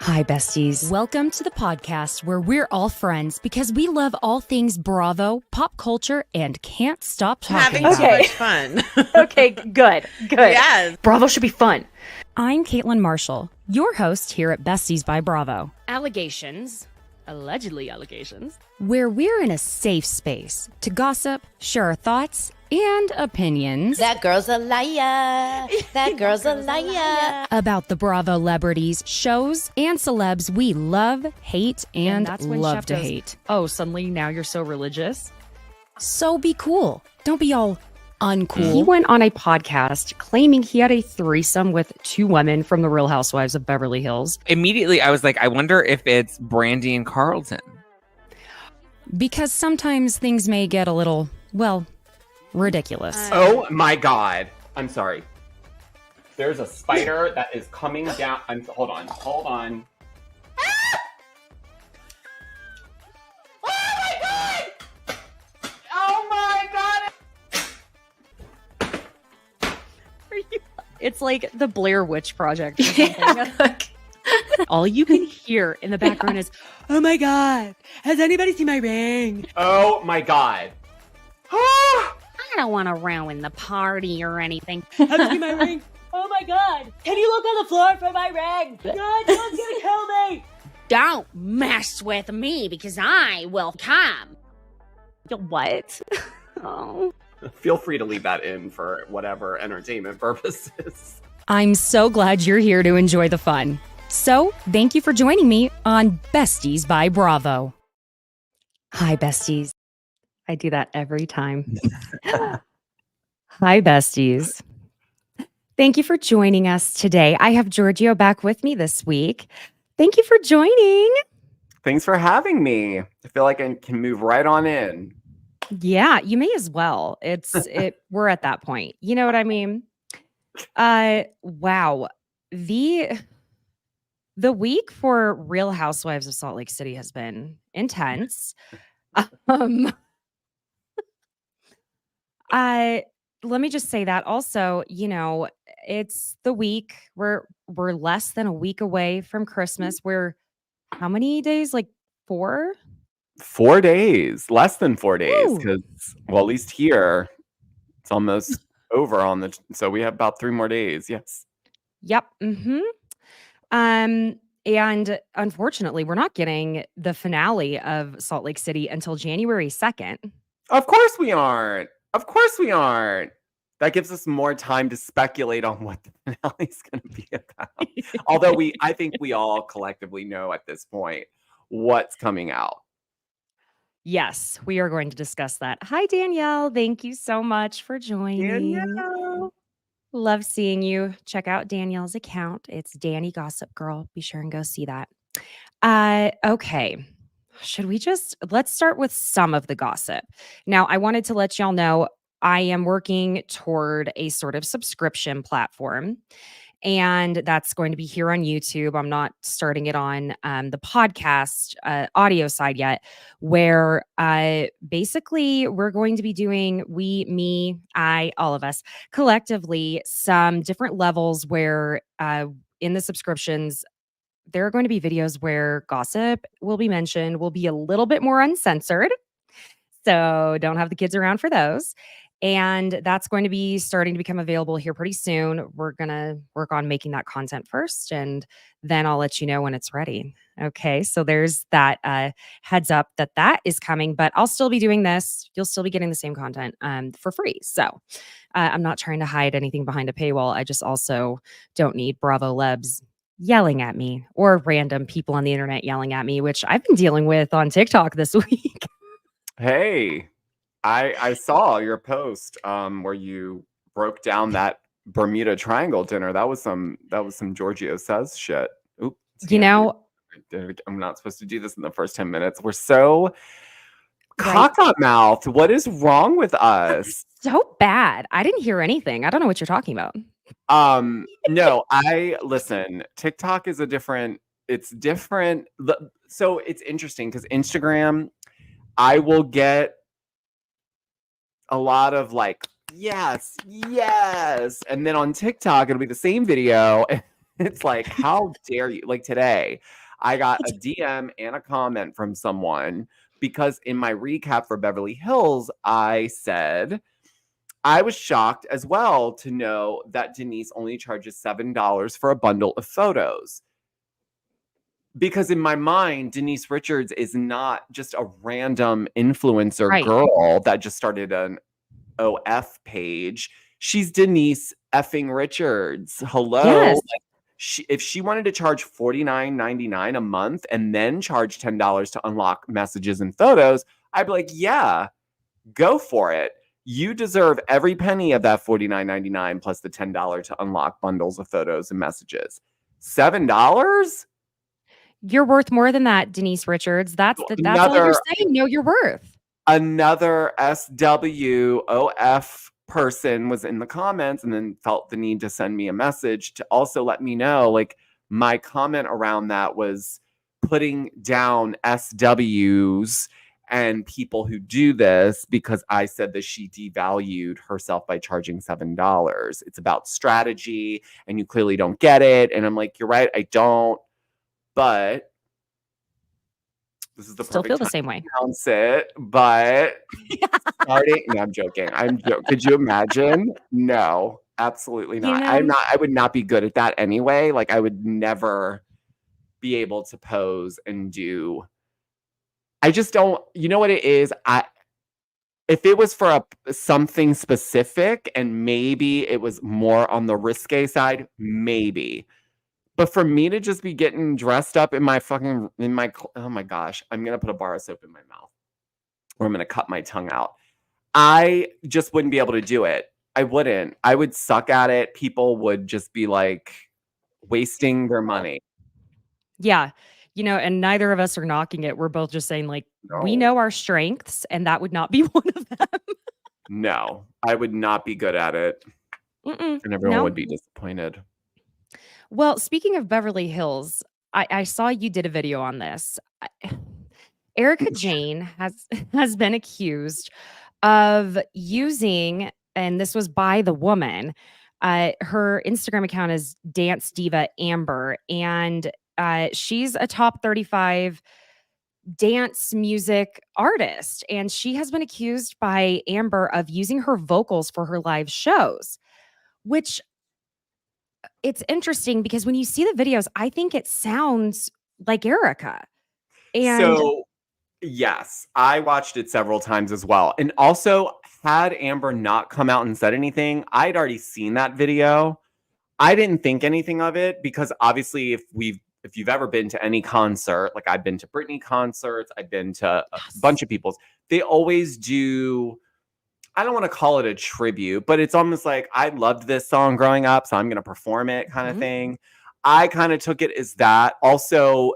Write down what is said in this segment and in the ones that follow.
Hi, besties. Welcome to the podcast where we're all friends because we love all things Bravo, pop culture, and can't stop talking Having about so much fun. Okay, good. Yes. Bravo should be fun. I'm Caitlin Marshall, your host here at Besties by Bravo. Allegedly allegations, where we're in a safe space to gossip, share our thoughts, and opinions. That girl's a liar. That girl's a liar. About the Bravo celebrities, shows, and celebs we love, hate, and that's when love Chef to goes, hate. Oh, suddenly now you're so religious? So be cool. Don't be all uncool. He went on a podcast claiming he had a threesome with two women from the Real Housewives of Beverly Hills. Immediately, I was like, I wonder if it's Brandy and Carlton. Because sometimes things may get a little, well, ridiculous. Oh my God. I'm sorry. There's a spider that is coming down. Hold on. Ah! Oh my God! It's like the Blair Witch Project or something. All you can hear in the background is, oh my God, has anybody seen my ring? Oh my God. I don't want to ruin the party or anything. Have you seen my ring? Oh my God, can you look on the floor for my ring? God, someone's gonna kill me. Don't mess with me because I will come. What? Oh. Feel free to leave that in for whatever entertainment purposes. I'm so glad you're here to enjoy the fun. So, thank you for joining me on Besties by Bravo. Hi, besties. I do that every time. Hi, besties. Thank you for joining us today. I have Georgio back with me this week. Thank you for joining. Thanks for having me. I feel like I can move right on in. Yeah, you may as well. We're at that point. You know what I mean? Wow. The week for Real Housewives of Salt Lake City has been intense. Let me just say that also, it's the week we're less than a week away from Christmas. We're how many days? Like 4? 4 days, less than 4 days, Woo. because, well, at least here, it's almost over so we have about 3 more days. Yes. Yep. And unfortunately, we're not getting the finale of Salt Lake City until January 2nd. Of course we aren't. That gives us more time to speculate on what the finale is going to be about. Although I think we all collectively know at this point what's coming out. Yes, we are going to discuss that. Hi, Danielle. Thank you so much for joining. Danielle. Love seeing you. Check out Danielle's account. It's Danny Gossip Girl. Be sure and go see that. Okay. Let's start with some of the gossip. Now, I wanted to let y'all know I am working toward a sort of subscription platform, and that's going to be here on YouTube. I'm not starting it on the podcast audio side yet, where basically we're going to be doing, all of us collectively, some different levels where in the subscriptions, there are going to be videos where gossip will be mentioned, will be a little bit more uncensored. So don't have the kids around for those. And that's going to be starting to become available here pretty soon. We're going to work on making that content first, and then I'll let you know when it's ready. Okay, so there's that heads up that is coming, but I'll still be doing this. You'll still be getting the same content for free. So I'm not trying to hide anything behind a paywall. I just also don't need Bravo Lebs yelling at me or random people on the internet yelling at me, which I've been dealing with on TikTok this week. Hey, I saw your post where you broke down that Bermuda Triangle dinner. That was some Georgio Says shit. Oops. I'm not supposed to do this in the first 10 minutes. We're so cock-up-mouthed. What is wrong with us? So bad. I didn't hear anything. I don't know what you're talking about. No, listen, TikTok is it's different. So it's interesting because Instagram, I will get a lot of like, yes. And then on TikTok, it'll be the same video. It's like, how dare you? Like today, I got a DM and a comment from someone because in my recap for Beverly Hills, I said I was shocked as well to know that Denise only charges $7 for a bundle of photos. Because in my mind, Denise Richards is not just a random influencer girl that just started an OF page. She's Denise effing Richards. Hello. Yes. If she wanted to charge $49.99 a month and then charge $10 to unlock messages and photos, I'd be like, yeah, go for it. You deserve every penny of that $49.99 plus the $10 to unlock bundles of photos and messages. $7? You're worth more than that, Denise Richards. That's all you're saying. Know your worth. Another SWOF person was in the comments and then felt the need to send me a message to also let me know, like, my comment around that was putting down SWs and people who do this because I said that she devalued herself by charging $7. It's about strategy and you clearly don't get it. And I'm like, you're right, I don't. But this is the still feel the time same way. to announce it, but starting. No, I'm joking. Could you imagine? No, absolutely not. I would not be good at that anyway. Like I would never be able to pose and do. I just don't. You know what it is? If it was for something specific and maybe it was more on the risque side, maybe. But for me to just be getting dressed up oh my gosh, I'm going to put a bar of soap in my mouth or I'm going to cut my tongue out. I just wouldn't be able to do it. I wouldn't. I would suck at it. People would just be like wasting their money. Yeah. And neither of us are knocking it. We're both just saying like, we know our strengths and that would not be one of them. No, I would not be good at it. And everyone would be disappointed. Well, speaking of Beverly Hills, I saw you did a video on this. Erika Jayne has been accused of using, and this was by the woman, her Instagram account is Dance Diva Amber, and she's a top 35 dance music artist, and she has been accused by Amber of using her vocals for her live shows, which it's interesting because when you see the videos, I think it sounds like Erika. And so, yes, I watched it several times as well. And also, had Amber not come out and said anything, I'd already seen that video. I didn't think anything of it because obviously if you've ever been to any concert, like I've been to Britney concerts, I've been to a bunch of people's, they always do, I don't want to call it a tribute, but it's almost like I loved this song growing up, so I'm going to perform it kind of thing. I kind of took it as that. Also,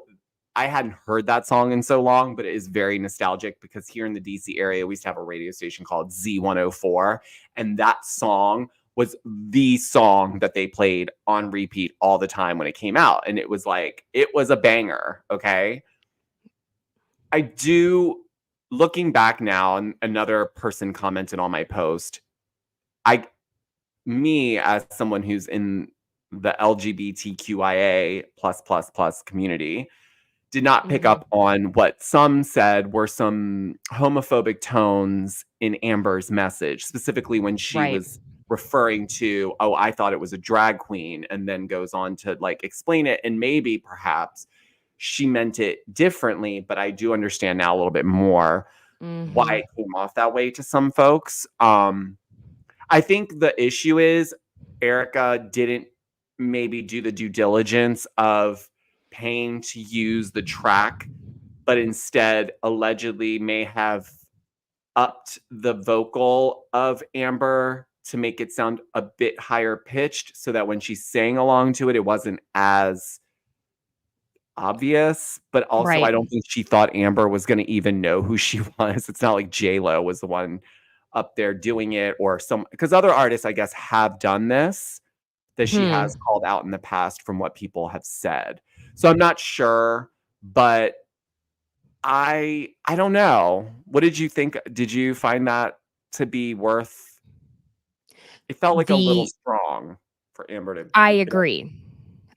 I hadn't heard that song in so long, but it is very nostalgic because here in the DC area, we used to have a radio station called Z104. And that song was the song that they played on repeat all the time when it came out. And it was a banger. Okay. Looking back now, and another person commented on my post, me as someone who's in the LGBTQIA plus community, did not pick up on what some said were some homophobic tones in Amber's message, specifically when she was referring to, oh, I thought it was a drag queen, and then goes on to like explain it. And maybe perhaps she meant it differently, but I do understand now a little bit more why it came off that way to some folks. I think the issue is Erika didn't maybe do the due diligence of paying to use the track, but instead allegedly may have upped the vocal of Amber to make it sound a bit higher pitched so that when she sang along to it, it wasn't as obvious. But also, I don't think she thought Amber was going to even know who she was. It's not like J-Lo was the one up there doing it, or because other artists, I guess, have done this, that she has called out in the past from what people have said. So I'm not sure, but I don't know. What did you think? Did you find that to be worth? It felt like a little strong for Amber to. I agree.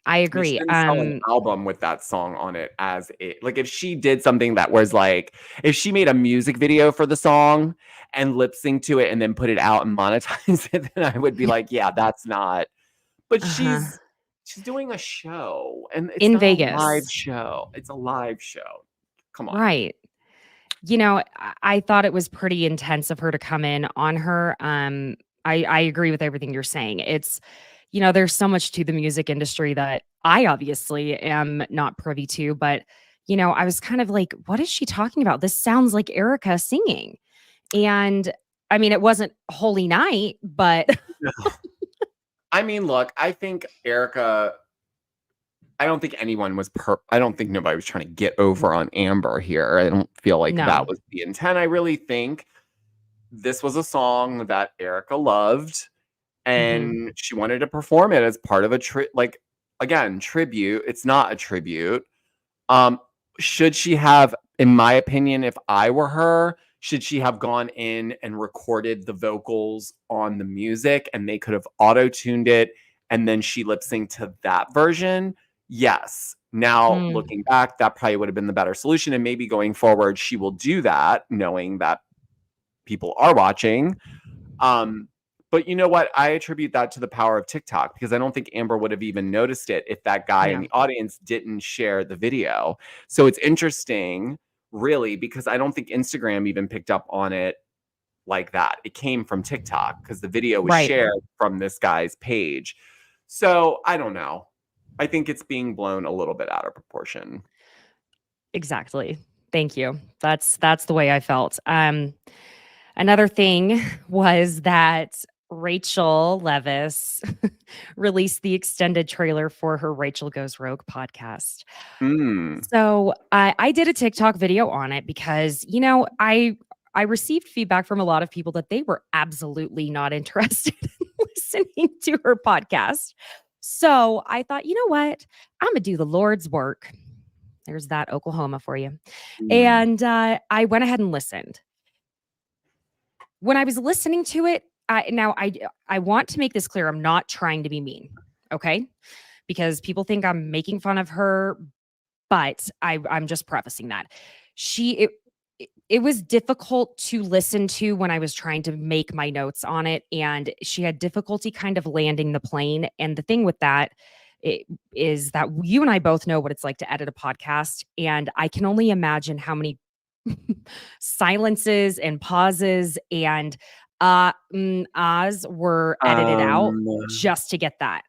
I I mean, she agree. didn't sell an album with that song on it as it. Like, if she did something that was like, if she made a music video for the song and lip sync to it and then put it out and monetize it, then I would be like, yeah, that's not. But Uh-huh. she's doing a show, and it's In not a live Vegas. show. It's a live show. Come on. Right. I thought it was pretty intense of her to come in on her. I agree with everything you're saying. There's so much to the music industry that I obviously am not privy to, but I was kind of like, what is she talking about? This sounds like Erika singing. And I mean, it wasn't Holy Night, but I mean, look, I think Erika. I don't think anyone was I don't think nobody was trying to get over on Amber here. I don't feel like no. that was the intent. I really think this was a song that Erika loved, and she wanted to perform it as part of a tribute. It's not a tribute. Should she have, in my opinion, if I were her, should she have gone in and recorded the vocals on the music and they could have auto-tuned it and then she lip synced to that version? Yes. Now, looking back, that probably would have been the better solution. And maybe going forward, she will do that, knowing that people are watching. But you know what? I attribute that to the power of TikTok, because I don't think Amber would have even noticed it if that guy in the audience didn't share the video. So it's interesting, really, because I don't think Instagram even picked up on it like that. It came from TikTok because the video was shared from this guy's page. So I don't know. I think it's being blown a little bit out of proportion. Exactly. Thank you. That's the way I felt. Another thing was that Rachel Levis released the extended trailer for her Rachel Goes Rogue podcast. So I did a TikTok video on it because, I received feedback from a lot of people that they were absolutely not interested in listening to her podcast. So I thought, you know what? I'm going to do the Lord's work. There's that Oklahoma for you. And I went ahead and listened. When I was listening to it, I want to make this clear. I'm not trying to be mean, okay? Because people think I'm making fun of her, but I'm just prefacing that. It was difficult to listen to when I was trying to make my notes on it, and she had difficulty kind of landing the plane. And the thing with that is that you and I both know what it's like to edit a podcast, and I can only imagine how many silences and pauses and ahs were edited out just to get that.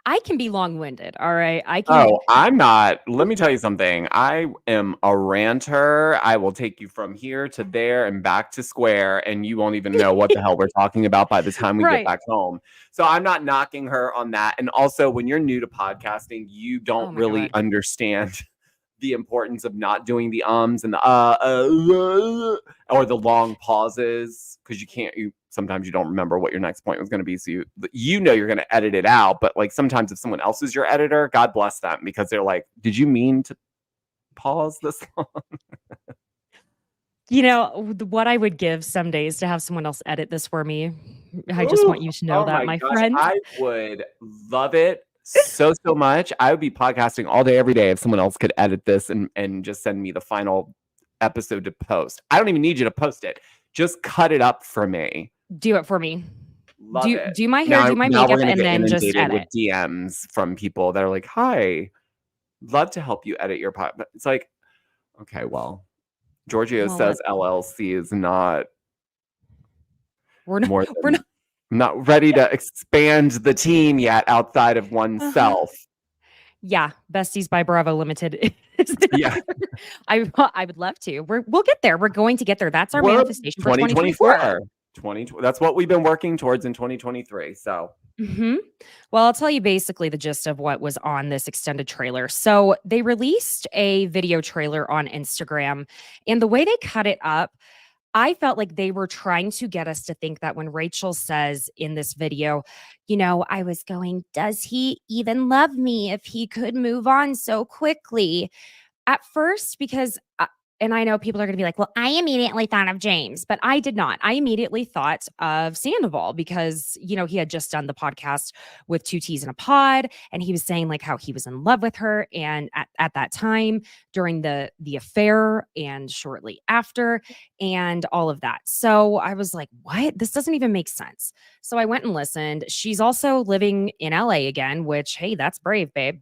I can be long-winded, all right? I'm not. Let me tell you something. I am a ranter. I will take you from here to there and back to square, and you won't even know what the hell we're talking about by the time we get back home. So I'm not knocking her on that. And also, when you're new to podcasting, you don't really understand the importance of not doing the ums and the or the long pauses, because sometimes you don't remember what your next point was going to be. So you're going to edit it out. But like sometimes if someone else is your editor, God bless them, because they're like, did you mean to pause this long? What I would give some days to have someone else edit this for me. I just want you to know that, my friend. I would love it so much. I would be podcasting all day, every day if someone else could edit this and just send me the final episode to post. I don't even need you to post it. Just cut it up for me. Do it for me. Do my hair, do my makeup, and then just edit. With DMs from people that are like, "Hi, love to help you edit your pod." But it's like, okay, well, Georgio says LLC is not. We're not ready to expand the team yet outside of oneself. Yeah, Besties by Bravo Limited. Yeah, I would love to. We'll get there. We're going to get there. That's our manifestation for 2024. That's what we've been working towards in 2023. So, well, I'll tell you basically the gist of what was on this extended trailer. So they released a video trailer on Instagram, and the way they cut it up, I felt like they were trying to get us to think that when Rachel says in this video, I was going, does he even love me if he could move on so quickly? At first, because and I know people are going to be like, well, I immediately thought of James, but I did not. I immediately thought of Sandoval because, he had just done the podcast with Two Teas in a Pod. And he was saying like how he was in love with her. And at that time during the affair and shortly after and all of that. So I was like, what? This doesn't even make sense. So I went and listened. She's also living in LA again, which, hey, that's brave, babe.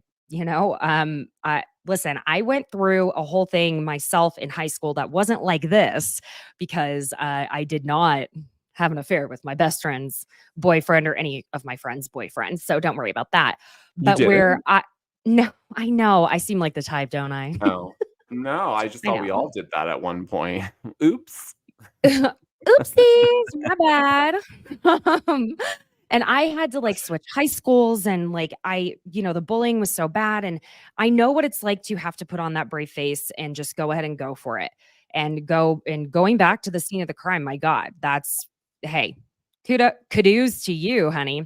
Listen, I went through a whole thing myself in high school that wasn't like this because I did not have an affair with my best friend's boyfriend or any of my friends' boyfriends. So don't worry about that. But where no, I know I seem like the type, don't I? Oh, no, I just I thought we know. all did that at one point. Oops. Oopsies, my bad. And I had to like switch high schools and like the bullying was so bad. And I know what it's like to have to put on that brave face and just go ahead and go for it and going back to the scene of the crime. My God, hey, kudos to you, honey.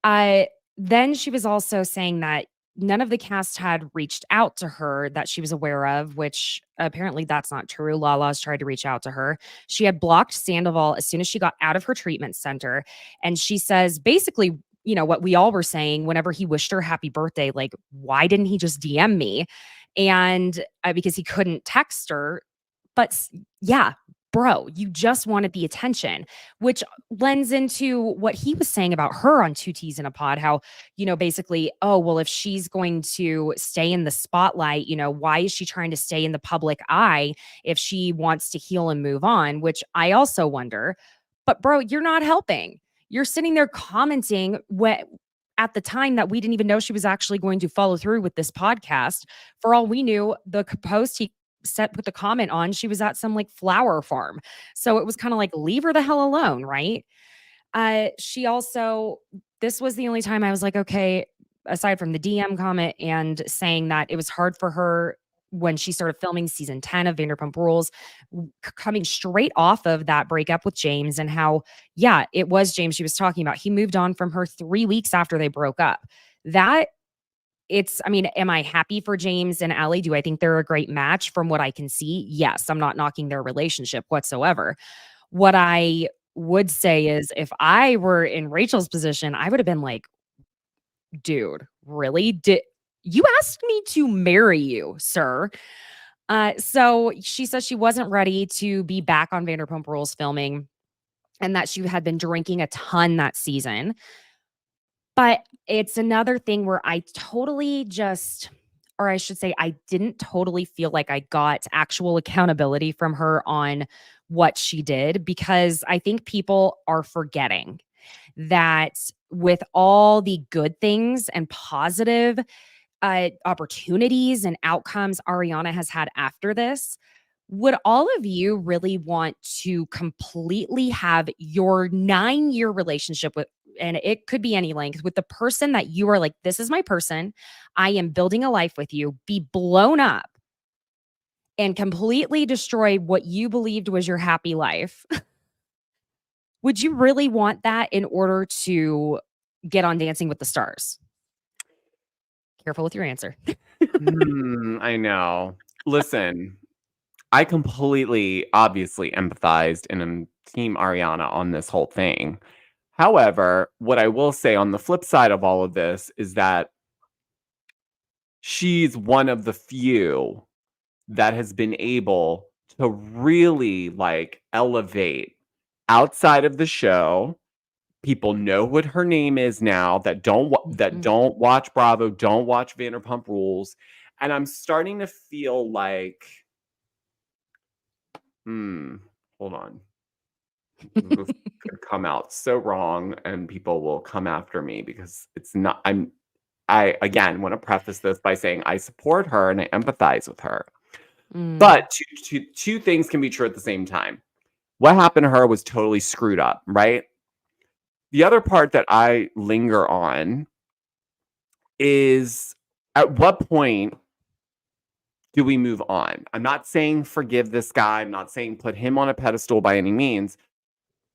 Then she was also saying that none of the cast had reached out to her that she was aware of, which apparently that's not true. Lala's tried to reach out to her. She had blocked Sandoval as soon as she got out of her treatment center. And she says basically, what we all were saying whenever he wished her happy birthday, like, why didn't he just DM me? And because he couldn't text her. But yeah, bro, you just wanted the attention, which lends into what he was saying about her on Two Teas in a Pod. How, basically, oh, well, if she's going to stay in the spotlight, why is she trying to stay in the public eye if she wants to heal and move on? Which I also wonder. But, bro, you're not helping. You're sitting there commenting at the time that we didn't even know she was actually going to follow through with this podcast. For all we knew, the post he put the comment on, she was at some like flower farm. So it was kind of like, leave her the hell alone, right? She also, this was the only time I was like, okay, aside from the DM comment and saying that it was hard for her when she started filming season 10 of Vanderpump Rules, coming straight off of that breakup with James and how, yeah, it was James she was talking about. He moved on from her 3 weeks after they broke up. Am I happy for James and Allie? Do I think they're a great match from what I can see? Yes, I'm not knocking their relationship whatsoever. What I would say is if I were in Rachel's position, I would have been like, dude, really? Did you ask me to marry you, sir? So she says she wasn't ready to be back on Vanderpump Rules filming and that she had been drinking a ton that season. But it's another thing where I didn't totally feel like I got actual accountability from her on what she did, because I think people are forgetting that with all the good things and positive opportunities and outcomes Ariana has had after this, would all of you really want to completely have your 9-year relationship with, and it could be any length, with the person that you are like, this is my person, I am building a life with you, be blown up and completely destroy what you believed was your happy life? Would you really want that in order to get on Dancing with the Stars? Careful with your answer. I know. Listen, I completely, obviously empathized and am team Ariana on this whole thing. However, what I will say on the flip side of all of this is that she's one of the few that has been able to really like elevate outside of the show. People know what her name is now that don't watch Bravo, don't watch Vanderpump Rules, and I'm starting to feel like, hold on, this could come out so wrong, and people will come after me because it's not. I again want to preface this by saying I support her and I empathize with her, but two things can be true at the same time. What happened to her was totally screwed up, right? The other part that I linger on is, at what point do we move on? I'm not saying forgive this guy. I'm not saying put him on a pedestal by any means.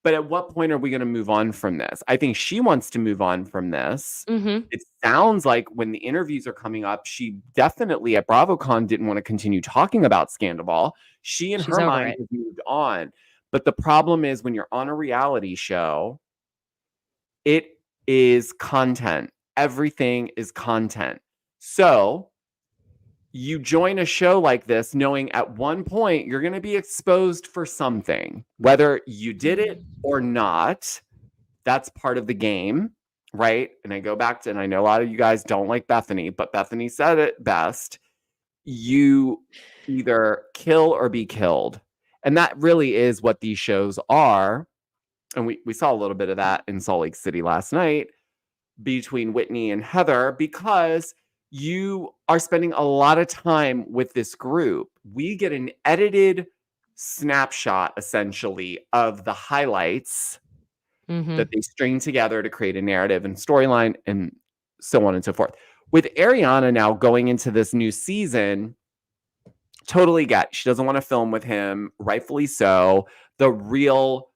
But at what point are we going to move on from this? I think she wants to move on from this. Mm-hmm. It sounds like when the interviews are coming up, she definitely at BravoCon didn't want to continue talking about Scandival. She, in She's her over mind, it. has moved on. But the problem is when you're on a reality show, it is content. Everything is content. So you join a show like this knowing at one point you're going to be exposed for something, whether you did it or not. That's part of the game, right? And I go back to, and I know a lot of you guys don't like Bethany, but Bethany said it best. You either kill or be killed. And that really is what these shows are. And we saw a little bit of that in Salt Lake City last night between Whitney and Heather, because you are spending a lot of time with this group. We get an edited snapshot, essentially, of the highlights that they string together to create a narrative and storyline and so on and so forth. With Ariana now going into this new season, totally get she doesn't want to film with him, rightfully so. The real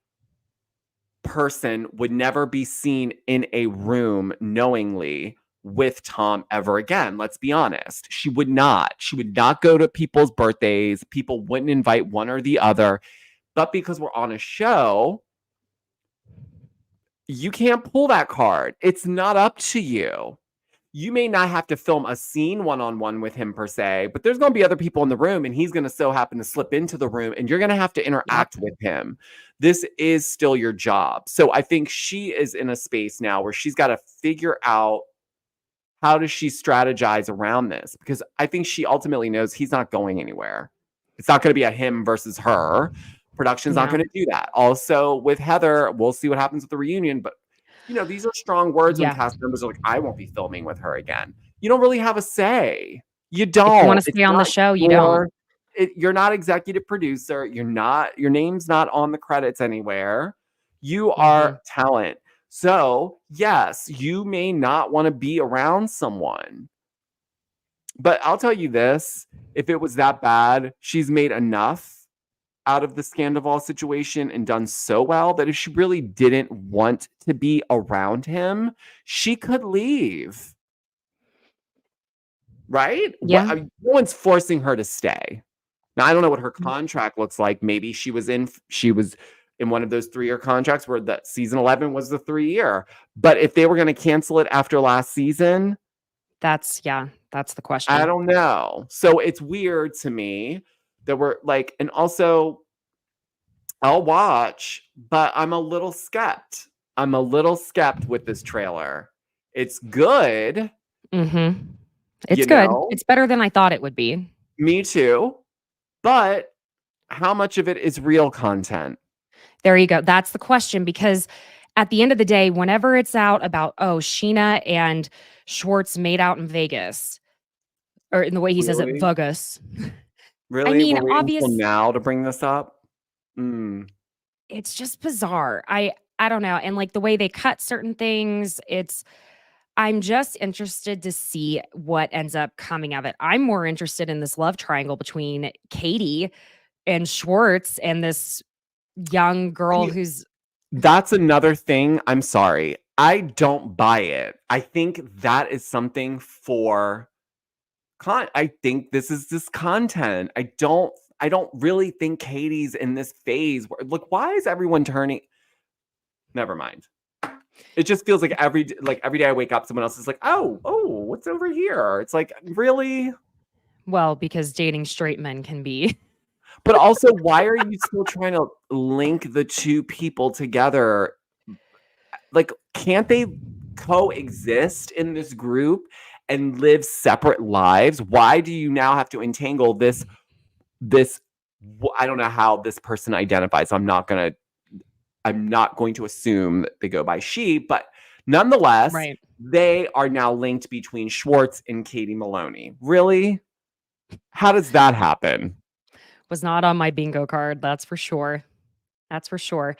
person would never be seen in a room knowingly with Tom ever again. Let's be honest. She would not. She would not go to people's birthdays. People wouldn't invite one or the other. But because we're on a show, you can't pull that card. It's not up to you. You may not have to film a scene one-on-one with him per se, but there's going to be other people in the room and he's going to so happen to slip into the room and you're going to have to interact with him. This is still your job. So I think she is in a space now where she's got to figure out how does she strategize around this? Because I think she ultimately knows he's not going anywhere. It's not going to be a him versus her. Production's not going to do that. Also with Heather, we'll see what happens with the reunion, but you know, these are strong words when cast members are like, I won't be filming with her again. You don't really have a say. You don't. If you want to stay on the show, you don't. You're not executive producer. You're not, your name's not on the credits anywhere. You are talent. So yes, you may not want to be around someone. But I'll tell you this, if it was that bad, she's made enough out of the Scandival situation and done so well that if she really didn't want to be around him, she could leave. Right? Yeah. No one's forcing her to stay. Now, I don't know what her contract looks like. Maybe she was in one of those 3-year contracts where that season 11 was the 3-year. But if they were going to cancel it after last season, that's the question. I don't know. So it's weird to me that we're like, and also I'll watch, but I'm a little skept. I'm a little skept with this trailer. It's good. It's good. It's better than I thought it would be. Me too. But how much of it is real content? There you go. That's the question, because at the end of the day, whenever it's out about, oh, Sheena and Schwartz made out in Vegas, or in the way he says it, Vegas. Really? I mean, obviously now to bring this up. It's just bizarre. I don't know. And like the way they cut certain things, I'm just interested to see what ends up coming of it. I'm more interested in this love triangle between Katie and Schwartz and this young girl That's another thing. I'm sorry. I don't buy it. I think that is something for I think this is this content. I don't really think Katie's in this phase where, look, why is everyone turning? Never mind. It just feels like every day I wake up, someone else is like, oh, what's over here? It's like, really? Well, because dating straight men can be. But also, why are you still trying to link the two people together? Like, can't they coexist in this group and live separate lives? Why do you now have to entangle this? I don't know how this person identifies. I'm not going to assume that they go by she, but nonetheless, they are now linked between Schwartz and Katie Maloney. Really? How does that happen? Was not on my bingo card. That's for sure. That's for sure.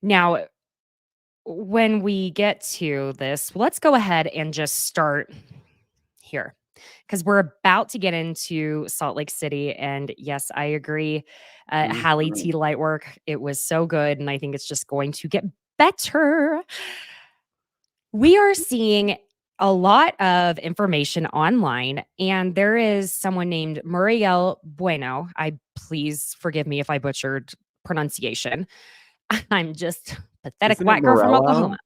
Now, when we get to this, let's go ahead and just start here. because we're about to get into Salt Lake City. And yes, I agree. Hallie T Lightwork, it was so good. And I think it's just going to get better. We are seeing a lot of information online, and there is someone named Muriel Bueno. Please forgive me if I butchered pronunciation. I'm just pathetic Isn't it white girl from Morello?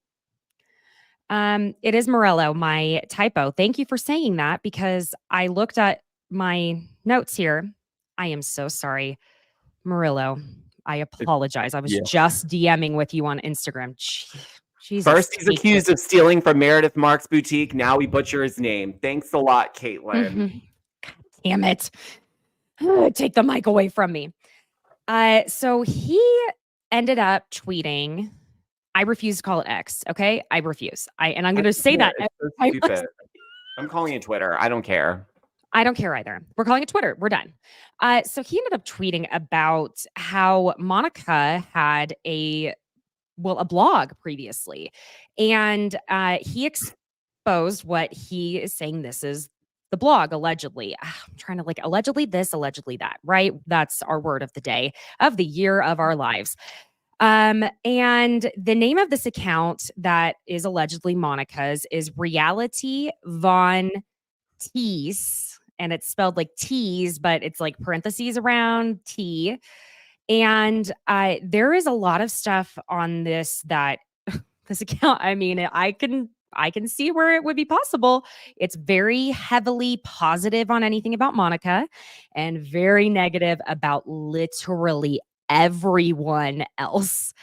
Oklahoma. It is Morello, my typo. Thank you for saying that because I looked at my notes here. I am so sorry, Murillo. I apologize. I was just DMing with you on Instagram. Jesus. First, he's accused of stealing from Meredith Marks' boutique. Now we butcher his name. Thanks a lot, Caitlin. God damn it. Take the mic away from me. So he ended up tweeting. I refuse to call it X. Okay, I refuse. And I'm going to say that. So stupid. I'm calling it Twitter. I don't care. I don't care either. We're calling it Twitter. We're done. So he ended up tweeting about how Monica had a blog previously, and he exposed what he is saying. This is the blog allegedly. I'm trying to allegedly this, allegedly that. Right? That's our word of the day, of the year, of our lives. And the name of this account that is allegedly Monica's is Reality Von Tease, and it's spelled like tease, but it's like parentheses around T. And there is a lot of stuff on this account. I mean, I can see where it would be possible. It's very heavily positive on anything about Monica and very negative about literally everyone else.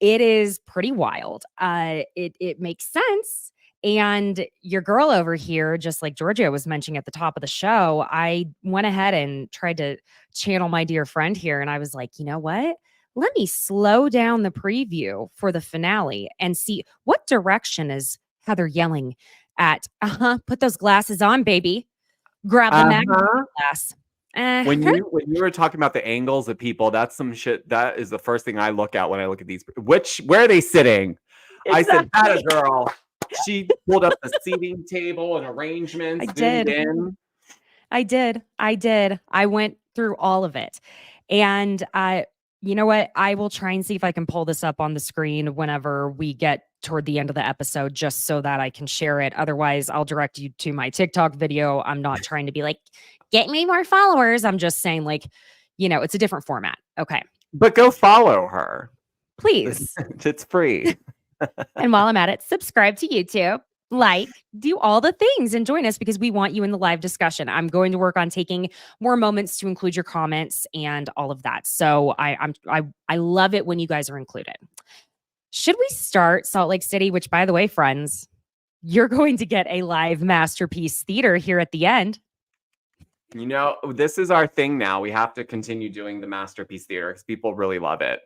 It is pretty wild. It makes sense. And your girl over here, just like Georgio was mentioning at the top of the show, I went ahead and tried to channel my dear friend here. And I was like, you know what? Let me slow down the preview for the finale and see what direction is Heather yelling at. Put those glasses on, baby. Grab the magnifying glass. When you were talking about the angles of people, that's some shit. That is the first thing I look at when I look at these. Where are they sitting? Exactly. I said, that a girl. She pulled up the seating table and arrangements. I did. I went through all of it. And you know what? I will try and see if I can pull this up on the screen whenever we get toward the end of the episode, just so that I can share it. Otherwise, I'll direct you to my TikTok video. I'm not trying to be like, get me more followers. I'm just saying, it's a different format. Okay. But go follow her. Please. It's free. And while I'm at it, subscribe to YouTube, do all the things and join us because we want you in the live discussion. I'm going to work on taking more moments to include your comments and all of that. So I love it when you guys are included. Should we start Salt Lake City, which, by the way, friends, you're going to get a live masterpiece theater here at the end. This is our thing now. We have to continue doing the masterpiece theater because people really love it.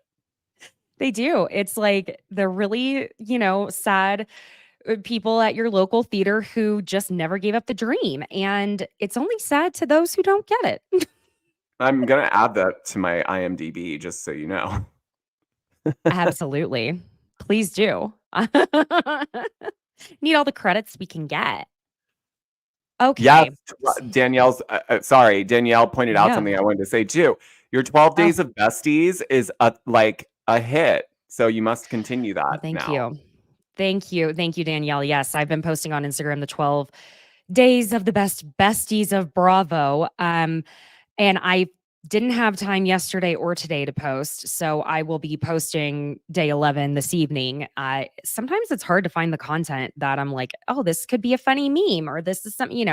They do. It's like the really, sad people at your local theater who just never gave up the dream. And it's only sad to those who don't get it. I'm going to add that to my IMDb, just so you know. Absolutely. Please do. Need all the credits we can get. Okay. Yes, Danielle pointed out something I wanted to say too. Your 12 Days of Besties is a hit. So you must continue that. Thank you, Danielle. Yes, I've been posting on Instagram the 12 days of the best besties of Bravo. And I didn't have time yesterday or today to post. So I will be posting day 11 this evening. Sometimes it's hard to find the content that I'm like, oh, this could be a funny meme or this is something,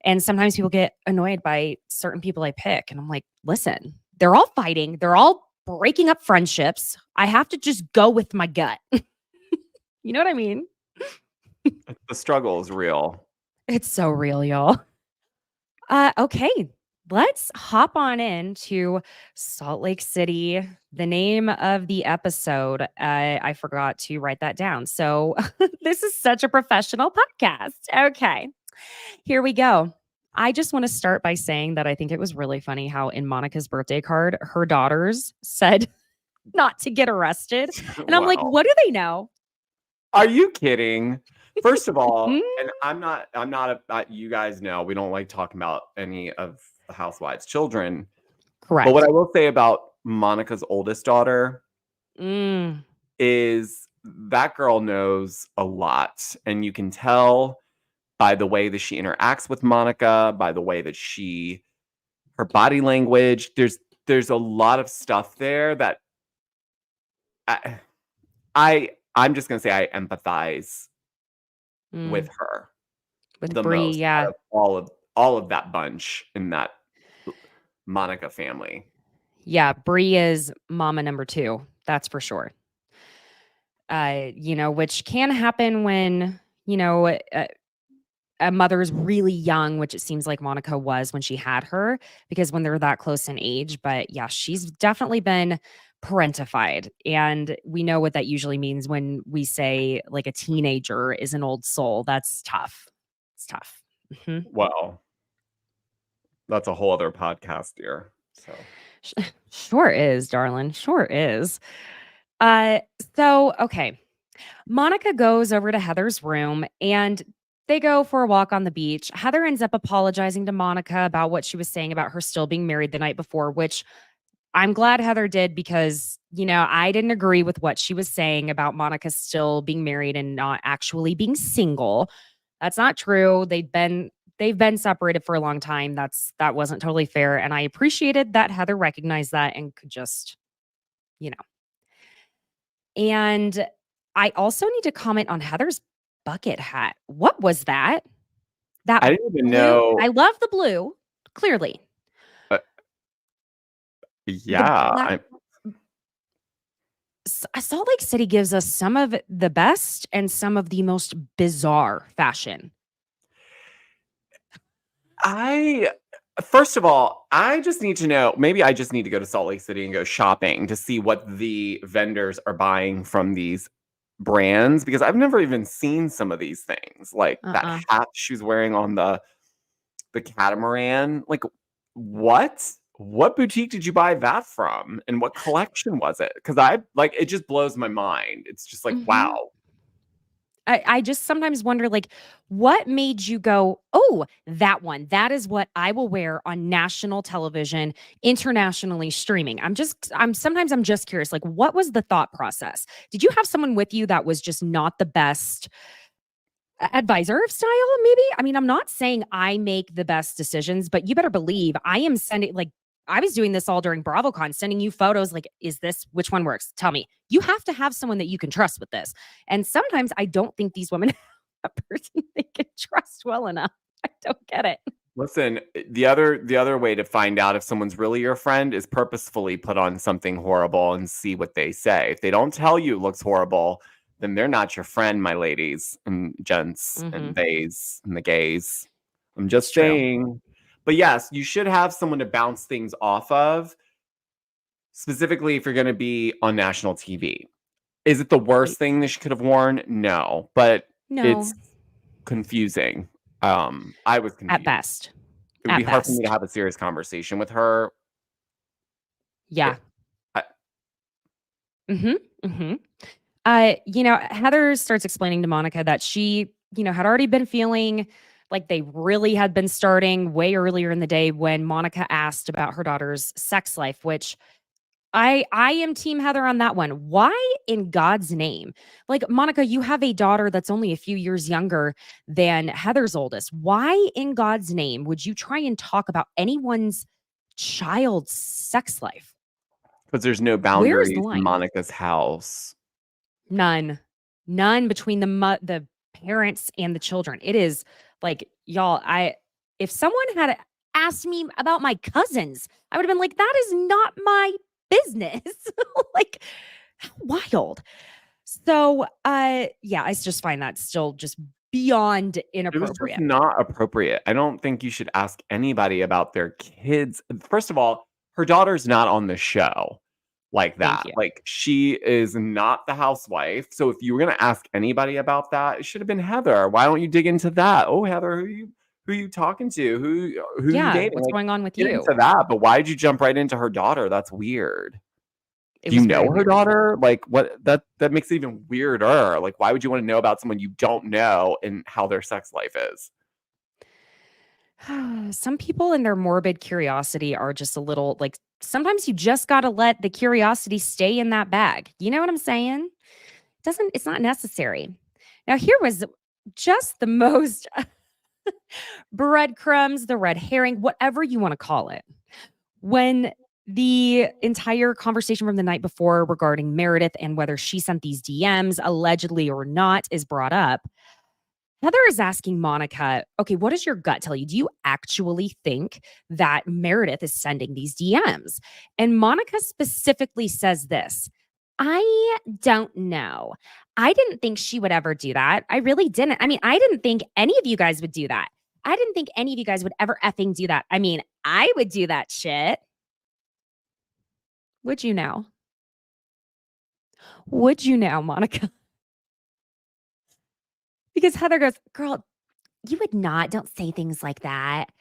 and sometimes people get annoyed by certain people I pick. And I'm like, listen, they're all fighting. They're all breaking up friendships. I have to just go with my gut. You know what I mean? The struggle is real. It's so real, y'all. Okay. Let's hop on into Salt Lake City. The name of the episode, I forgot to write that down. So this is such a professional podcast. Okay, here we go. I just want to start by saying that I think it was really funny how in Monica's birthday card, her daughters said not to get arrested. And I'm like, what do they know? Are you kidding? First of all, and I'm not you guys know we don't like talking about any of the Housewives' children. Correct. But what I will say about Monica's oldest daughter Mm. is that girl knows a lot. And you can tell by the way that she interacts with Monica, by the way that her body language, there's a lot of stuff there that I'm just gonna say I empathize with her With the Brie, most out yeah. of all of that bunch in that Monica family. Yeah, Brie is mama number 2. That's for sure. Which can happen when, a mother's really young, which it seems like Monica was when she had her, because when they're that close in age. But yeah, she's definitely been parentified. And we know what that usually means when we say like a teenager is an old soul. That's tough. It's tough. Mhm. Well, that's a whole other podcast, dear. So Sure is, darling. Sure is. Okay. Monica goes over to Heather's room and they go for a walk on the beach. Heather ends up apologizing to Monica about what she was saying about her still being married the night before, which I'm glad Heather did because, I didn't agree with what she was saying about Monica still being married and not actually being single. That's not true. They've been separated for a long time. That wasn't totally fair. And I appreciated that Heather recognized that and could just, you know. And I also need to comment on Heather's bucket hat. What was that? That I didn't even blue? know. I love the blue, clearly. Yeah. Salt Lake City gives us some of the best and some of the most bizarre fashion. First of all, I just need to know, maybe I just need to go to Salt Lake City and go shopping to see what the vendors are buying from these brands, because I've never even seen some of these things. Like that hat she was wearing on the catamaran. Like, what? What boutique did you buy that from? And what collection was it? Because it just blows my mind. It's just like, wow. I just sometimes wonder, like, what made you go, oh, that one? That is what I will wear on national television, internationally streaming. I'm sometimes just curious, like, what was the thought process? Did you have someone with you that was just not the best advisor of style, maybe? I mean, I'm not saying I make the best decisions, but you better believe I am sending, like, I was doing this all during BravoCon, sending you photos like, which one works? Tell me. You have to have someone that you can trust with this. And sometimes I don't think these women have a person they can trust well enough. I don't get it. Listen, the other way to find out if someone's really your friend is purposefully put on something horrible and see what they say. If they don't tell you it looks horrible, then they're not your friend, my ladies and gents and theys and the gays. I'm just saying. But yes, you should have someone to bounce things off of, specifically if you're going to be on national TV. Is it the worst thing that she could have worn? No, but it's confusing. I was confused. At best. It would be hard for me to have a serious conversation with her. Yeah. Heather starts explaining to Monica that she, had already been feeling like they really had been starting way earlier in the day when Monica asked about her daughter's sex life, which I am team Heather on that one. Why in God's name? Like, Monica, you have a daughter that's only a few years younger than Heather's oldest. Why in God's name would you try and talk about anyone's child's sex life? Because there's no boundaries in Monica's house. None between the parents and the children. It is like, y'all, if someone had asked me about my cousins, I would have been like, that is not my business. Like, wild. So, I just find that still just beyond inappropriate. It was just not appropriate. I don't think you should ask anybody about their kids. First of all, her daughter's not on the show like that. Like, she is not the housewife. So if you were going to ask anybody about that, it should have been Heather. Why don't you dig into that? Oh, Heather, who are you talking to? Who are you dating? What's going on with you? Into that, but why did you jump right into her daughter? That's weird. It Do you was know very her weird. daughter? Like what that makes it even weirder. Like why would you want to know about someone you don't know and how their sex life is? Some people in their morbid curiosity are just a little like sometimes you just got to let the curiosity stay in that bag. You know what I'm saying? It's not necessary. Now here was just the most breadcrumbs, the red herring, whatever you want to call it. When the entire conversation from the night before regarding Meredith and whether she sent these DMs allegedly or not is brought up, Heather is asking Monica, okay, what does your gut tell you? Do you actually think that Meredith is sending these DMs? And Monica specifically says this: I don't know. I didn't think she would ever do that. I really didn't. I mean, I didn't think any of you guys would do that. I didn't think any of you guys would ever effing do that. I mean, I would do that shit. Would you now? Would you now, Monica? Because Heather goes, girl, you would not. Don't say things like that.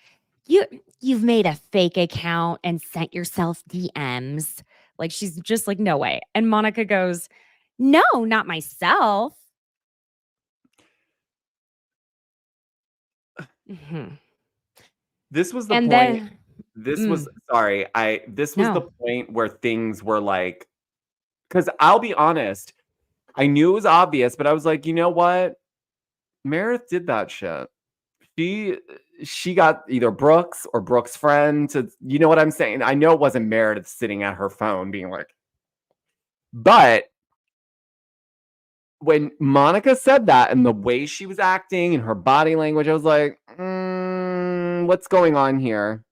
You've made a fake account and sent yourself DMs. Like she's just like, no way. And Monica goes, no, not myself. Mm-hmm. This was the And point. then This was this was the No. point where things were like, because I'll be honest, I knew it was obvious, but I was like, you know what? Meredith did that shit. She got either Brooks or Brooks' friend to, you know what I'm saying? I know it wasn't Meredith sitting at her phone being like, but when Monica said that and the way she was acting and her body language, I was like, what's going on here?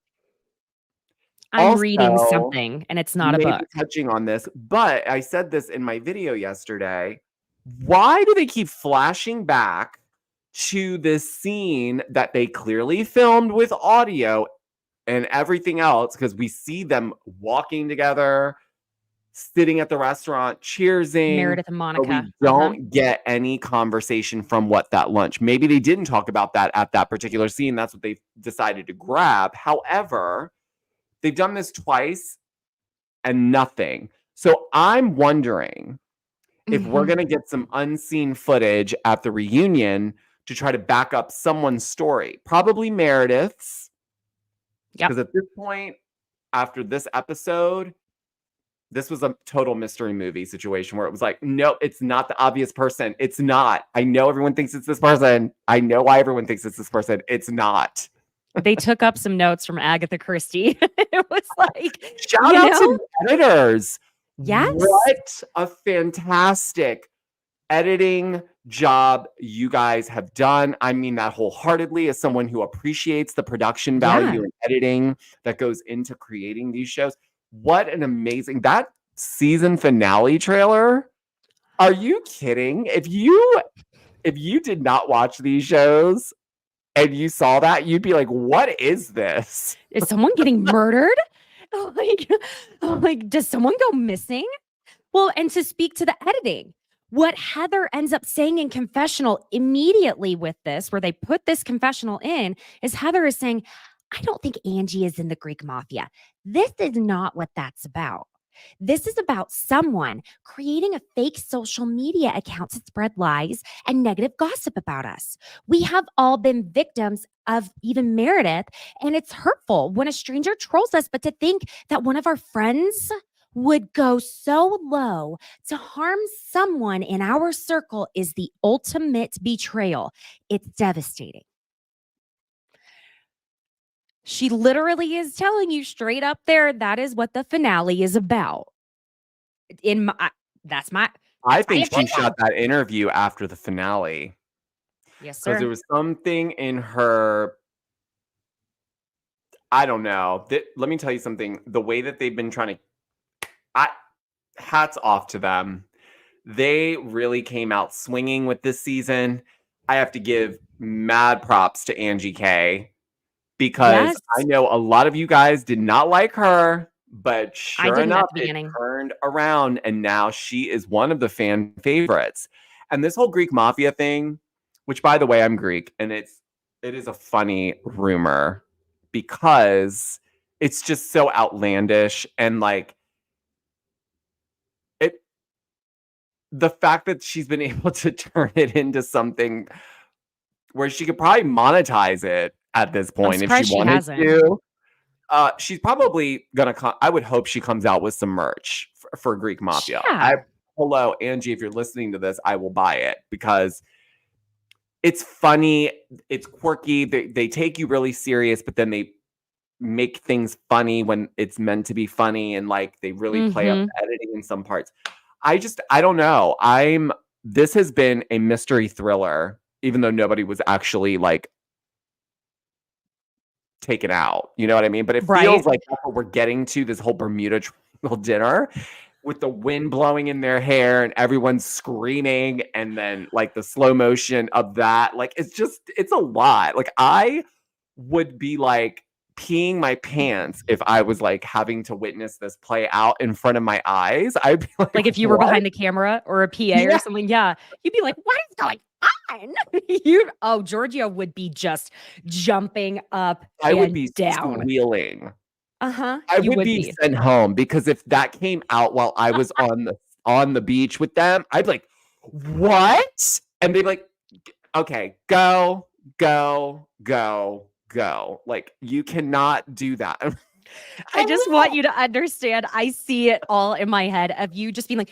I'm reading Also, something and it's you not a may book. be touching on this, but I said this in my video yesterday. Why do they keep flashing back to this scene that they clearly filmed with audio and everything else? Because we see them walking together, sitting at the restaurant, cheersing, Meredith and but Monica. we don't get any conversation from what that lunch. Maybe they didn't talk about that at that particular scene. That's what they decided to grab. However, they've done this twice and nothing. So I'm wondering if we're going to get some unseen footage at the reunion to try to back up someone's story. Probably Meredith's. Yep. Because at this point, after this episode, this was a total mystery movie situation where it was like, no, it's not the obvious person. It's not. I know everyone thinks it's this person. I know why everyone thinks it's this person. It's not. They took up some notes from Agatha Christie. It was like, shout out to the editors. Yes. What a fantastic editing job you guys have done. I mean that wholeheartedly as someone who appreciates the production value and editing that goes into creating these shows. What an amazing that season finale trailer. Are you kidding? If you did not watch these shows and you saw that, you'd be like, what is this? Is someone getting murdered? Like, does someone go missing? Well, and to speak to the editing, what Heather ends up saying in confessional immediately with this, where they put this confessional in, is Heather is saying, I don't think Angie is in the Greek mafia. This is not what that's about. This is about someone creating a fake social media account to spread lies and negative gossip about us. We have all been victims of even Meredith, and it's hurtful when a stranger trolls us, but to think that one of our friends would go so low to harm someone in our circle is the ultimate betrayal. It's devastating. She literally is telling you straight up there, that is what the finale is about. I think she shot that interview after the finale. Yes, sir. Because there was something in her. I don't know. Let me tell you something. The way that they've been trying to. Hats off to them. They really came out swinging with this season. I have to give mad props to Angie K. Because I know a lot of you guys did not like her, but sure enough, it turned around and now she is one of the fan favorites. And this whole Greek mafia thing, which by the way, I'm Greek, and it is a funny rumor because it's just so outlandish and like the fact that she's been able to turn it into something where she could probably monetize it at this point if she surprised she wanted hasn't. to. She's probably gonna I would hope she comes out with some merch for Greek Mafia. Yeah. Hello, Angie, if you're listening to this, I will buy it because it's funny, it's quirky. They take you really serious, but then they make things funny when it's meant to be funny, and like they really play up the editing in some parts. I don't know. This has been a mystery thriller, even though nobody was actually like taken out. You know what I mean? But it feels like that's what we're getting to, this whole Bermuda Triangle dinner with the wind blowing in their hair and everyone screaming, and then like the slow motion of that. Like it's a lot. Like I would be like peeing my pants if I was like having to witness this play out in front of my eyes. I'd be like if you were behind the camera or a PA or something, you'd be like, what is going on? Georgio would be just jumping up I would be down. squealing. I would be sent home because if that came out while I was on the beach with them, I'd be like, what? And they'd be like, okay, go. Like, you cannot do that. I just want you to understand. I see it all in my head of you just being like,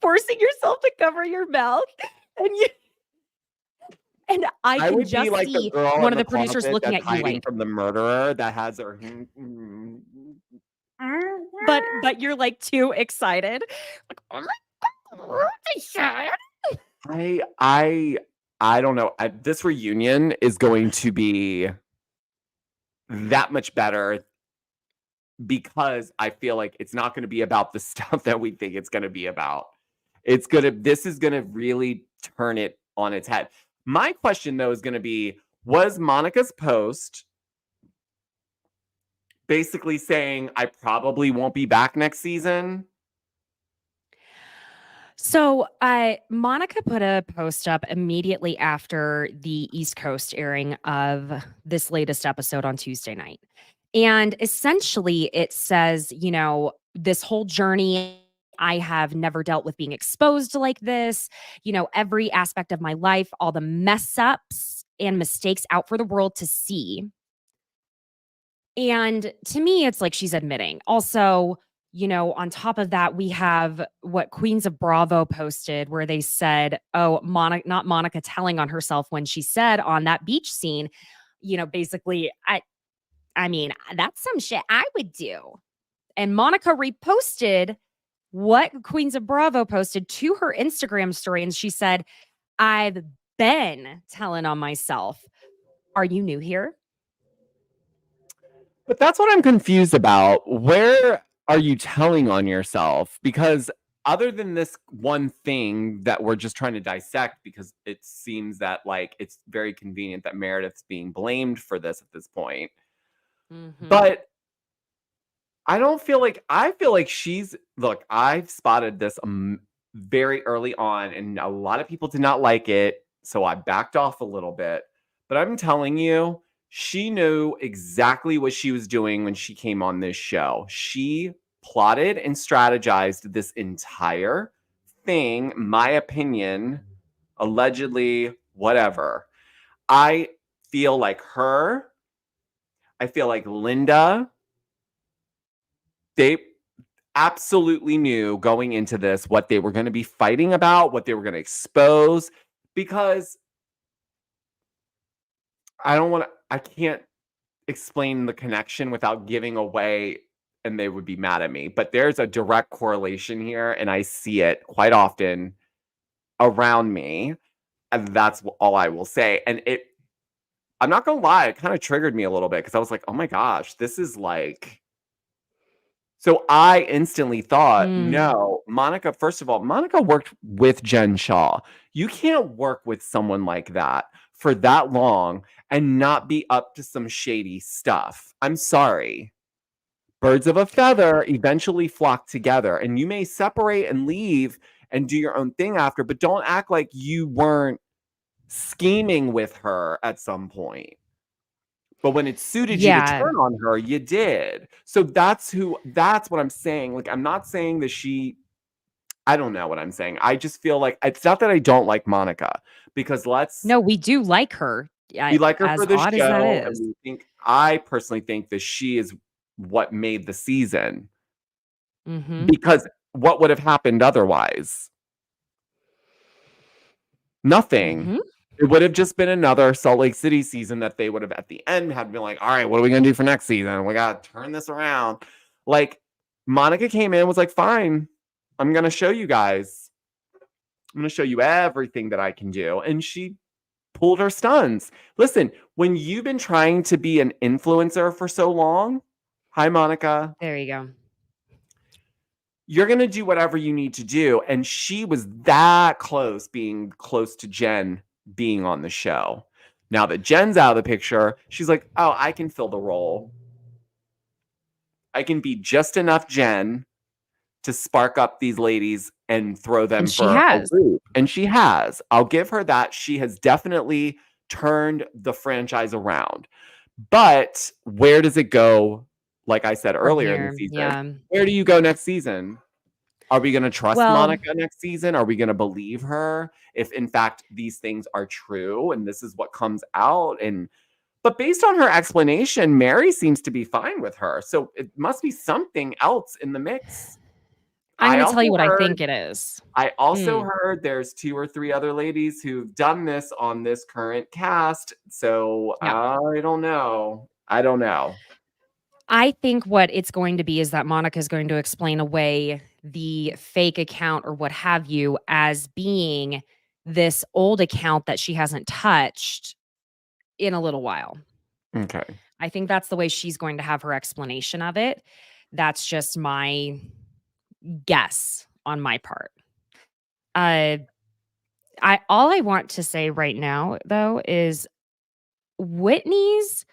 forcing yourself to cover your mouth, and I can just like see one of the producers looking at you like from the murderer that has her. But you're like too excited. Like, oh my God. I don't know. This reunion is going to be that much better because I feel like it's not going to be about the stuff that we think it's going to be about. This is going to really turn it on its head. My question though is going to be, was Monica's post basically saying I probably won't be back next season? So Monica put a post up immediately after the East Coast airing of this latest episode on Tuesday night. And essentially it says, this whole journey, I have never dealt with being exposed like this, every aspect of my life, all the mess ups and mistakes out for the world to see. And to me, it's like she's admitting. Also, on top of that, we have what Queens of Bravo posted where they said, not Monica telling on herself when she said on that beach scene, basically, I mean, that's some shit I would do. And Monica reposted what Queens of Bravo posted to her Instagram story. And she said, I've been telling on myself. Are you new here? But that's what I'm confused about. Where are you telling on yourself? Because other than this one thing that we're just trying to dissect, because it seems that like it's very convenient that Meredith's being blamed for this at this point. But I feel like look, I've spotted this very early on and a lot of people did not like it. So I backed off a little bit, but I'm telling you, she knew exactly what she was doing when she came on this show. She plotted and strategized this entire thing, my opinion, allegedly, whatever. I feel like Linda, they absolutely knew going into this what they were going to be fighting about, what they were going to expose, because I can't explain the connection without giving away and they would be mad at me. But there's a direct correlation here and I see it quite often around me. And that's all I will say. And I'm not going to lie, it kind of triggered me a little bit because I was like, oh my gosh, this is like. So I instantly thought, no, Monica, first of all, Monica worked with Jen Shaw. You can't work with someone like that for that long and not be up to some shady stuff. I'm sorry. Birds of a feather eventually flock together, and you may separate and leave and do your own thing after, but don't act like you weren't scheming with her at some point. But when it suited you to turn on her, you did. So that's what I'm saying. Like, I'm not saying that she I don't know what I'm saying. I just feel like it's not that I don't like Monica, because No, we do like her. we like her As for the odd as that show, and is. I personally think that she is what made the season. Mm-hmm. Because what would have happened otherwise? Nothing. Mm-hmm. It would have just been another Salt Lake City season that they would have at the end had been like, all right, what are we going to do for next season? We got to turn this around. Like, Monica came in, was like, fine, I'm going to show you guys. I'm going to show you everything that I can do. And she pulled her stunts. Listen, when you've been trying to be an influencer for so long, hi, Monica. There you go. You're going to do whatever you need to do. And she was that close, being close to Jen being on the show. Now that Jen's out of the picture, she's like, oh, I can fill the role. I can be just enough Jen to spark up these ladies and throw them And she for has. a loop. And she has. I'll give her that. She has definitely turned the franchise around. But where does it go? Like I said earlier in the season, where do you go next season? Are we going to trust Monica next season? Are we going to believe her if, in fact, these things are true and this is what comes out? But based on her explanation, Mary seems to be fine with her. So it must be something else in the mix. I'm going to tell you what I think it is. I also heard there's 2 or 3 other ladies who've done this on this current cast. So I don't know. I think what it's going to be is that Monica is going to explain away the fake account or what have you as being this old account that she hasn't touched in a little while. Okay. I think that's the way she's going to have her explanation of it. That's just my guess on my part. All I want to say right now though is Whitney's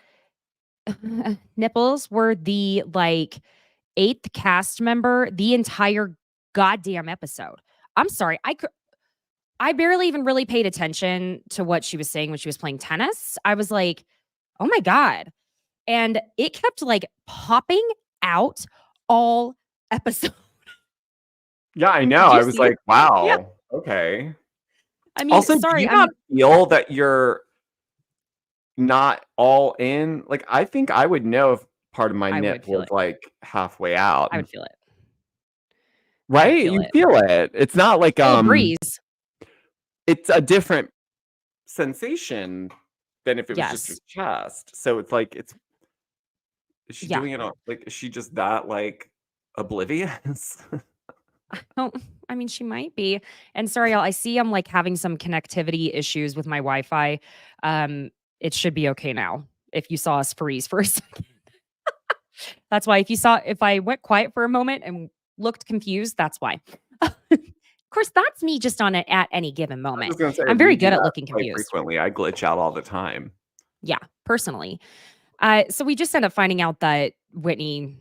nipples were the like 8th cast member the entire goddamn episode. I'm sorry. I barely even really paid attention to what she was saying when she was playing tennis. I was like, "Oh my god." And it kept like popping out all episode. Yeah, I know. I was like, wow. Okay. I mean, also, sorry, do you not feel that you're not all in? Like, I think I would know if part of my nip was like halfway out. I would feel it. Right? You feel it. It's not like breeze. It's a different sensation than if it was just your chest. So it's like is she doing it on like is she just that like oblivious? Oh, I mean, she might be. And sorry, y'all, I see I'm like having some connectivity issues with my Wi-Fi. It should be okay now. If you saw us freeze for a second. That's why if I went quiet for a moment and looked confused, that's why. Of course, that's me just on it at any given moment. I'm very good at looking confused. Frequently, I glitch out all the time. Yeah, personally. So we just ended up finding out that Whitney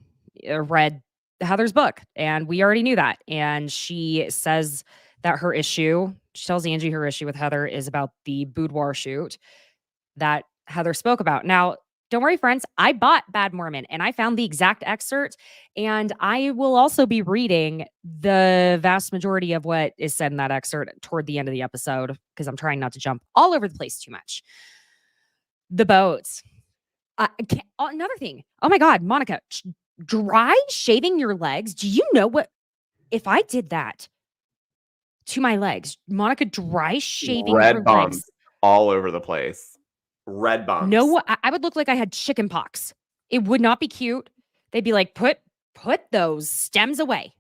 read Heather's book, and we already knew that. And she says that she tells Angie her issue with Heather is about the boudoir shoot that Heather spoke about. Now, don't worry, friends. I bought Bad Mormon and I found the exact excerpt, and I will also be reading the vast majority of what is said in that excerpt toward the end of the episode because I'm trying not to jump all over the place too much. The boats. Another thing. Oh my God, Monica, dry shaving your legs. Do you know what? If I did that to my legs, Monica, dry shaving red her bumps legs all over the place. Red bumps. No, I would look like I had chicken pox. It would not be cute. They'd be like, put those stems away.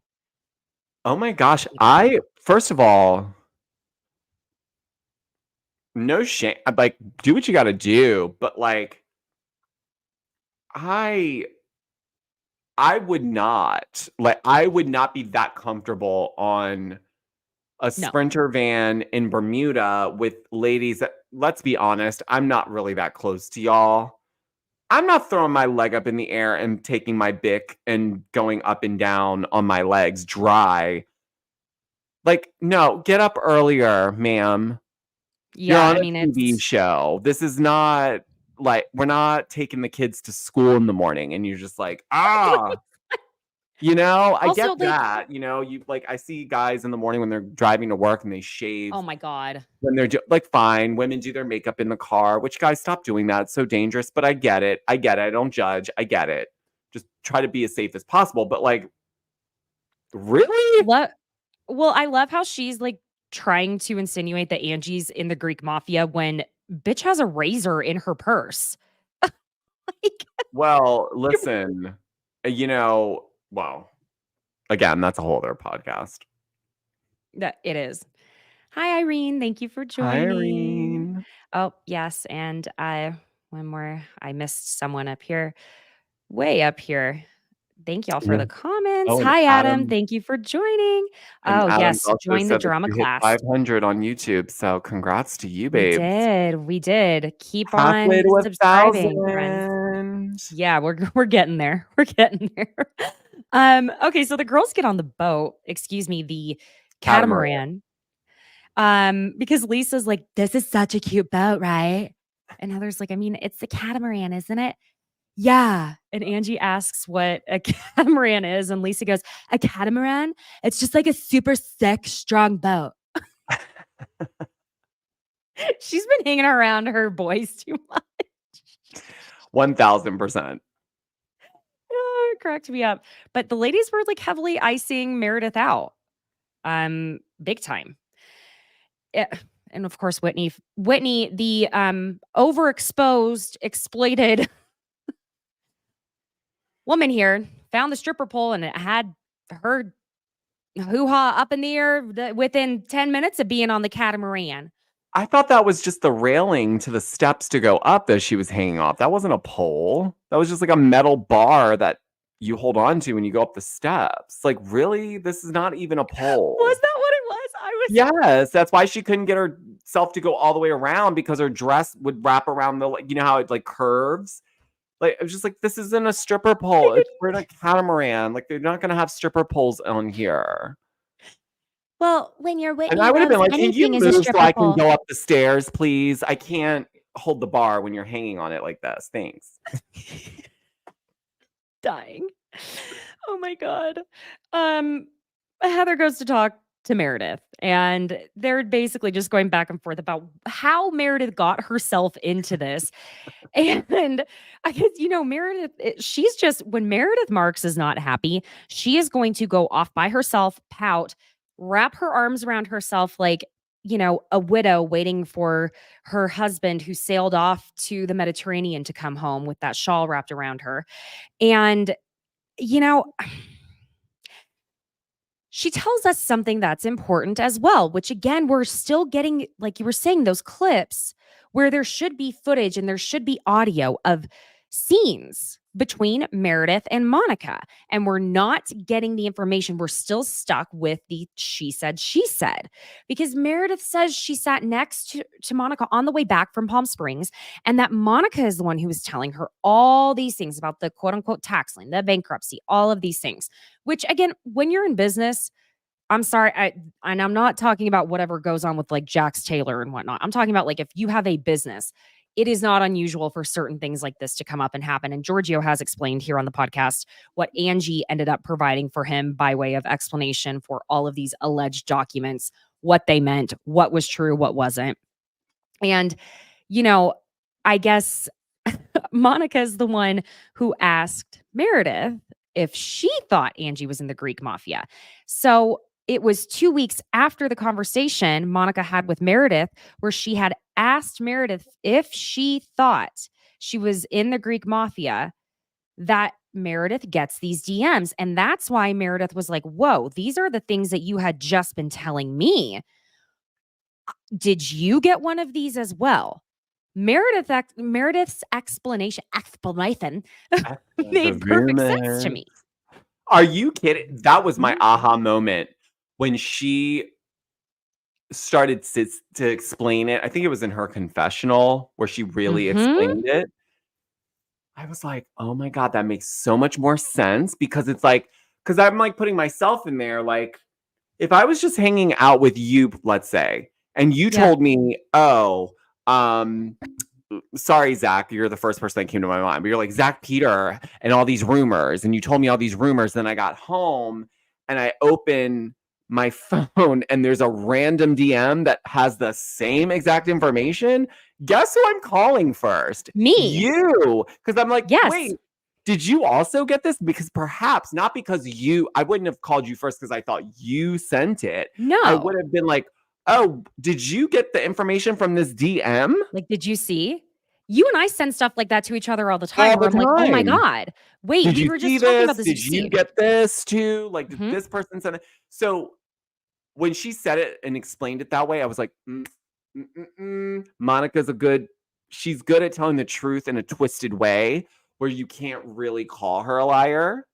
Oh my gosh. First of all, no shame. Like, do what you got to do. But like, I would not be that comfortable on a Sprinter van in Bermuda with ladies that, let's be honest, I'm not really that close to y'all. I'm not throwing my leg up in the air and taking my Bic and going up and down on my legs dry. Like, no, get up earlier, ma'am. Yeah, You're on a TV show. This is not like, we're not taking the kids to school in the morning and you're just like, You know, I Also, get like- that. You know, you like I see guys in the morning when they're driving to work and they shave. Oh my God. When they're like, fine, women do their makeup in the car, which guys stop doing that. It's so dangerous. But I get it. I don't judge. I get it. Just try to be as safe as possible. But like, really? Well, I love how she's like trying to insinuate that Angie's in the Greek mafia when bitch has a razor in her purse. Like, Well, listen, you know, well, again, that's a whole other podcast. that it is. Hi, Irene. Thank you for joining. Hi, Irene. Oh, yes. And one more. I missed someone up here, way up here. Thank y'all for Yeah. the comments. Oh, and Hi, Adam. Adam- Thank you for joining. And Oh, Adam's yes. also Join the said that drama you hit class. 500 on YouTube. So congrats to you, We babes. We did. Keep Halfway on to subscribing, friends. 1,000. Yeah, we're getting there. We're getting there. Okay, so the girls get on the boat, excuse me, the catamaran. Because Lisa's like, this is such a cute boat, right? And Heather's like, I mean, it's the catamaran, isn't it? Yeah. And Angie asks what a catamaran is, and Lisa goes, a catamaran? It's just like a super sick, strong boat. She's been hanging around her boys too much. 1,000%. Oh, it cracked me up. But the ladies were like heavily icing Meredith out. Big time. And of course, Whitney, the overexposed, exploited woman here, found the stripper pole and it had her hoo-ha up in the air within 10 minutes of being on the catamaran. I thought that was just the railing to the steps to go up that she was hanging off. That wasn't a pole. That was just like a metal bar that you hold on to when you go up the steps. Like, really? This is not even a pole. Was that what it was? Yes, that's why she couldn't get herself to go all the way around, because her dress would wrap around the, you know how it like curves? Like, it was just like, this isn't a stripper pole. We're in a catamaran. Like, they're not going to have stripper poles on here. Well, when you're Whitney, And I would have been like, can you anything is move a so stripper I can pole. go up the stairs, please? I can't hold the bar when you're hanging on it like this. Thanks. Dying. Oh my God. Heather goes to talk to Meredith, and they're basically just going back and forth about how Meredith got herself into this. And I guess, Meredith, she's just, when Meredith Marks is not happy, she is going to go off by herself, pout, wrap her arms around herself like, a widow waiting for her husband who sailed off to the Mediterranean to come home with that shawl wrapped around her. And, she tells us something that's important as well, which again, we're still getting, like you were saying, those clips where there should be footage and there should be audio of scenes between Meredith and Monica. And we're not getting the information. We're still stuck with the she said, because Meredith says she sat next to Monica on the way back from Palm Springs, and that Monica is the one who was telling her all these things about the quote unquote tax lien, the bankruptcy, all of these things, which again, when you're in business, I'm sorry, and I'm not talking about whatever goes on with like Jax Taylor and whatnot. I'm talking about like if you have a business, it is not unusual for certain things like this to come up and happen. And Georgio has explained here on the podcast what Angie ended up providing for him by way of explanation for all of these alleged documents, what they meant, what was true, what wasn't. And, I guess Monica's the one who asked Meredith if she thought Angie was in the Greek mafia. So it was 2 weeks after the conversation Monica had with Meredith, where she had asked Meredith if she thought she was in the Greek mafia, that Meredith gets these DMs. And that's why Meredith was like, whoa, these are the things that you had just been telling me. Did you get one of these as well? Meredith's explanation made perfect sense to me. Are you kidding? That was my aha moment when she started to explain it. I think it was in her confessional where she really explained it. I was like, oh my God, that makes so much more sense, because it's like, because I'm like putting myself in there. Like, if I was just hanging out with you, let's say, and you told me, oh, sorry, Zach, you're the first person that came to my mind, but you're like, Zach Peter and all these rumors. And you told me all these rumors. Then I got home and I open my phone and there's a random DM that has the same exact information. Guess who I'm calling first? Me. You. Because I'm like, Yes. wait, did you also get this? Because perhaps not because I wouldn't have called you first because I thought you sent it. No. I would have been like, oh, did you get the information from this DM? Like, did you see? You and I send stuff like that to each other all the time. All Where the I'm like, oh my time. God, wait, Did we you were see just talking about this? this. Did you get this too? Like, did Mhm. this person send it? So when she said it and explained it that way, I was like, Monica's she's good at telling the truth in a twisted way where you can't really call her a liar.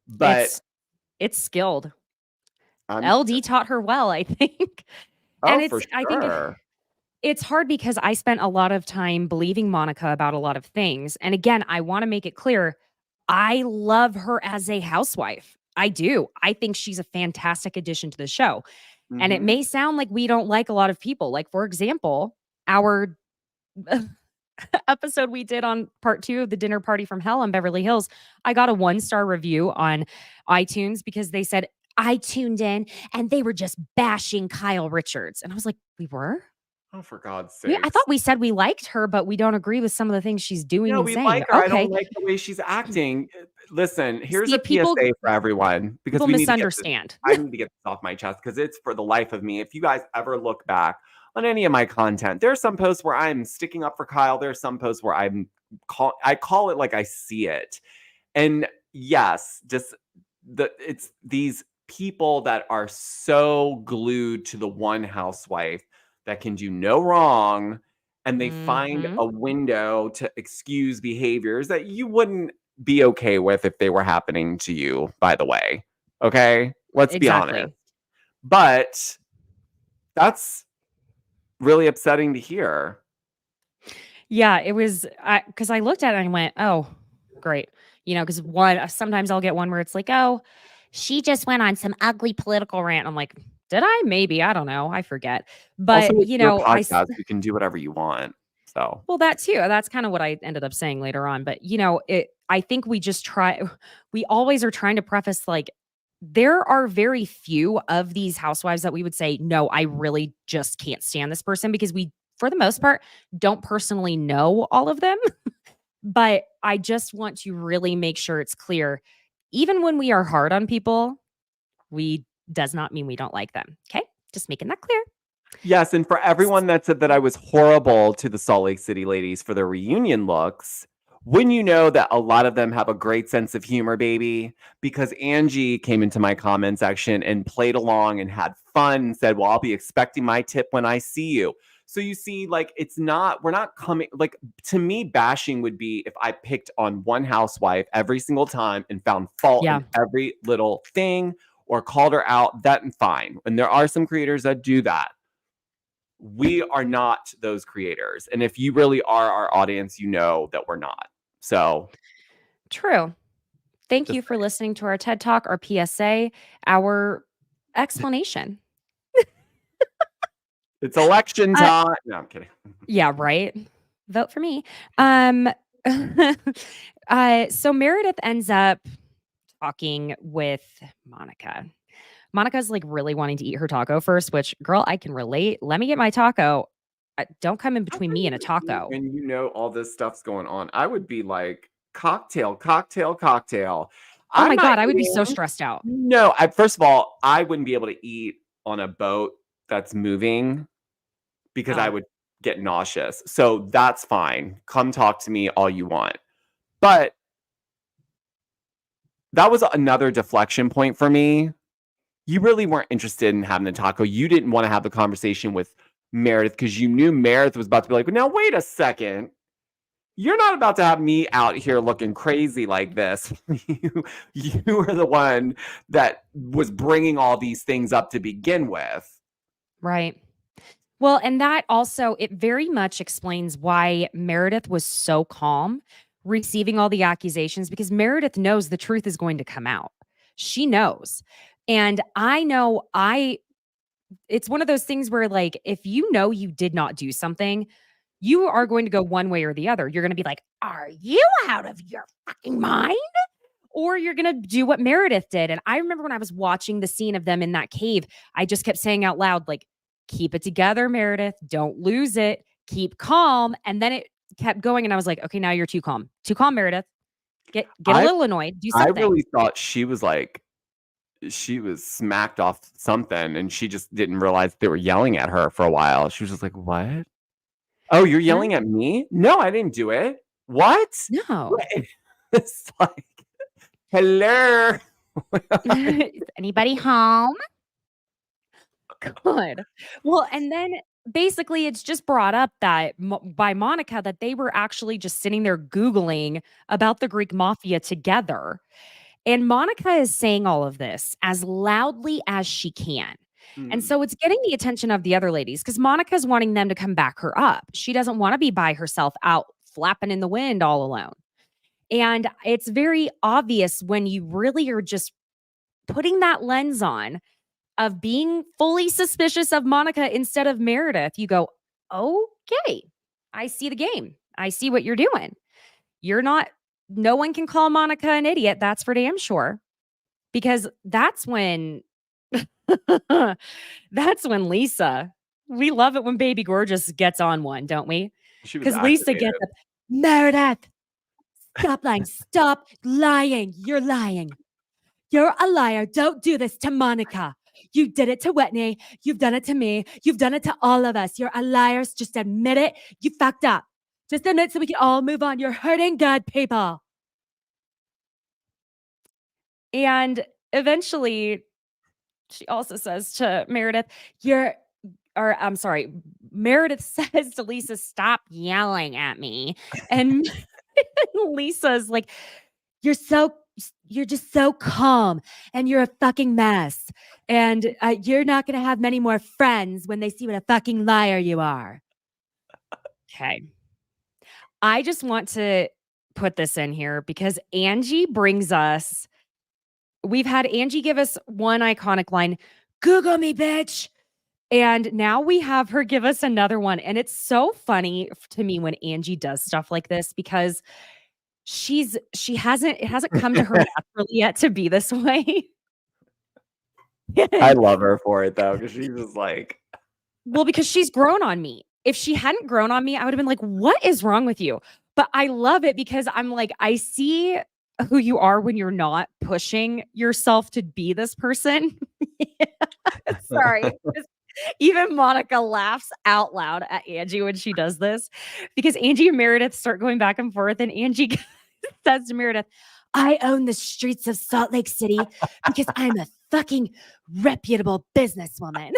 But it's skilled. I'm LD taught her well, I think. And for I think sure. it's hard because I spent a lot of time believing Monica about a lot of things. And again, I want to make it clear, I love her as a housewife. I do. I think she's a fantastic addition to the show. And it Mhm. may sound like we don't like a lot of people. Like, for example, our episode we did on part 2 of the dinner party from hell on Beverly Hills, I got a 1-star review on iTunes because they said, I tuned in and they were just bashing Kyle Richards. And I was like, we were? Oh, for God's sake. I thought we said we liked her, but we don't agree with some of the things she's doing No, and we saying. like her. I Okay. don't like the way she's acting. Listen, here's See, a PSA for everyone because People we need to misunderstand. I need to get this off my chest because it's for the life of me. If you guys ever look back on any of my content, there's some posts where I'm sticking up for Kyle. There's some posts where I call it like I see it. And yes, it's these people that are so glued to the one housewife that can do no wrong, and they find a window to excuse behaviors that you wouldn't be okay with if they were happening to you, by the way. Okay? Let's be honest. But that's really upsetting to hear. Yeah, it was because I looked at it and I went, oh, great. Because sometimes I'll get one where it's like, oh, she just went on some ugly political rant. I'm like, did I? Maybe. I don't know. I forget. But, Also, it's your podcast. You can do whatever you want. So, well, that too. That's kind of what I ended up saying later on. But, I think we always are trying to preface like, there are very few of these housewives that we would say, no, I really just can't stand this person because we, for the most part, don't personally know all of them. But I just want to really make sure it's clear. Even when we are hard on people, does not mean we don't like them. Okay? Just making that clear. yes, and for everyone that said that I was horrible to the Salt Lake City ladies for their reunion looks, wouldn't you know that a lot of them have a great sense of humor, baby? Because Angie came into my comment section and played along and had fun and said, well, I'll be expecting my tip when I see you. So you see, like, we're not coming, like, to me, bashing would be if I picked on one housewife every single time and found fault in every little thing or called her out, that's fine. And there are some creators that do that. We are not those creators. And if you really are our audience, you know that we're not. So true. Thank you for listening to our TED Talk, our PSA, our explanation. It's election time. No, I'm kidding. Yeah, right. Vote for me. So Meredith ends up talking with Monica. Monica's like really wanting to eat her taco first, which, girl, I can relate. Let me get my taco. Don't come in between me and a taco. And all this stuff's going on. I would be like, cocktail, cocktail, cocktail. Oh my God, I would be so stressed out. No, first of all, I wouldn't be able to eat on a boat that's moving because I would get nauseous. So that's fine. Come talk to me all you want. But that was another deflection point for me. You really weren't interested in having the taco. You didn't want to have the conversation with Meredith because you knew Meredith was about to be like, now wait a second. You're not about to have me out here looking crazy like this. You were the one that was bringing all these things up to begin with. Right. Well, and that also, it very much explains why Meredith was so calm receiving all the accusations, because Meredith knows the truth is going to come out. She knows. And I know it's one of those things where, like, if you know you did not do something, You are going to go one way or the other. You're going to be like, are you out of your fucking mind? Or you're going to do what Meredith did. And I remember when I was watching the scene of them in that cave, I just kept saying out loud, like, keep it together, Meredith. Don't lose it. Keep calm. And then it kept going. And I was like, okay, now you're too calm. Too calm, Meredith. Get a little annoyed. Do I something. really thought she was smacked off something and she just didn't realize they were yelling at her for a while. She was just like, what? Oh, you're yelling at me? No, I didn't do it. What? No. It's like, hello. Is anybody home? Good. Well, and then basically it's just brought up that by Monica that they were actually just sitting there Googling about the Greek mafia together. And Monica is saying all of this as loudly as she can. And so it's getting the attention of the other ladies because Monica's wanting them to come back her up. She doesn't want to be by herself out flapping in the wind all alone. And it's very obvious when you really are just putting that lens on of being fully suspicious of Monica instead of Meredith. You go, okay, I see the game. I see what you're doing. No one can call Monica an idiot. That's for damn sure. Because that's when Lisa, we love it when Baby Gorgeous gets on one, don't we? Because Lisa gets up, Meredith, stop lying. Stop lying. You're lying. You're a liar. Don't do this to Monica. You did it to Whitney. You've done it to me. You've done it to all of us. You're a liar. Just admit it. You fucked up. Just admit so we can all move on. You're hurting good people. And eventually, she also says to Meredith, Meredith says to Lisa, stop yelling at me. And Lisa's like, you're just so calm and you're a fucking mess. And you're not going to have many more friends when they see what a fucking liar you are. Okay. I just want to put this in here because Angie brings us, we've had Angie give us one iconic line, Google me, bitch. And now we have her give us another one. And it's so funny to me when Angie does stuff like this because it hasn't come to her naturally yet to be this way. I love her for it though, because she's just like, well, because she's grown on me. If she hadn't grown on me, I would have been like, what is wrong with you? But I love it because I'm like, I see who you are when you're not pushing yourself to be this person. Sorry. Even Monica laughs out loud at Angie when she does this because Angie and Meredith start going back and forth and Angie says to Meredith, I own the streets of Salt Lake City because I'm a fucking reputable businesswoman.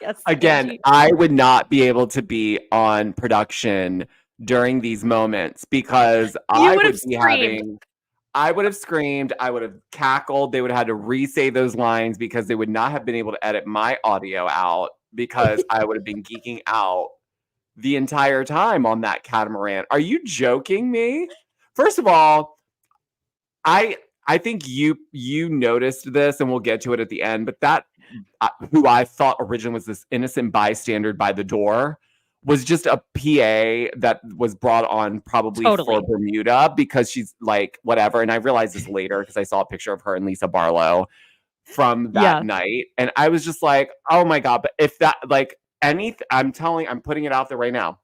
Yes, again, Angie. I would not be able to be on production during these moments because I would have screamed, I would have cackled. They would have had to re-say those lines because they would not have been able to edit my audio out because I would have been geeking out the entire time on that catamaran. Are you joking me? First of all, I think you noticed this, and we'll get to it at the end, but that who I thought originally was this innocent bystander by the door was just a PA that was brought on probably for Bermuda because she's like, whatever. And I realized this later because I saw a picture of her and Lisa Barlow from that night. And I was just like, oh my God. But if that, like, I'm putting it out there right now.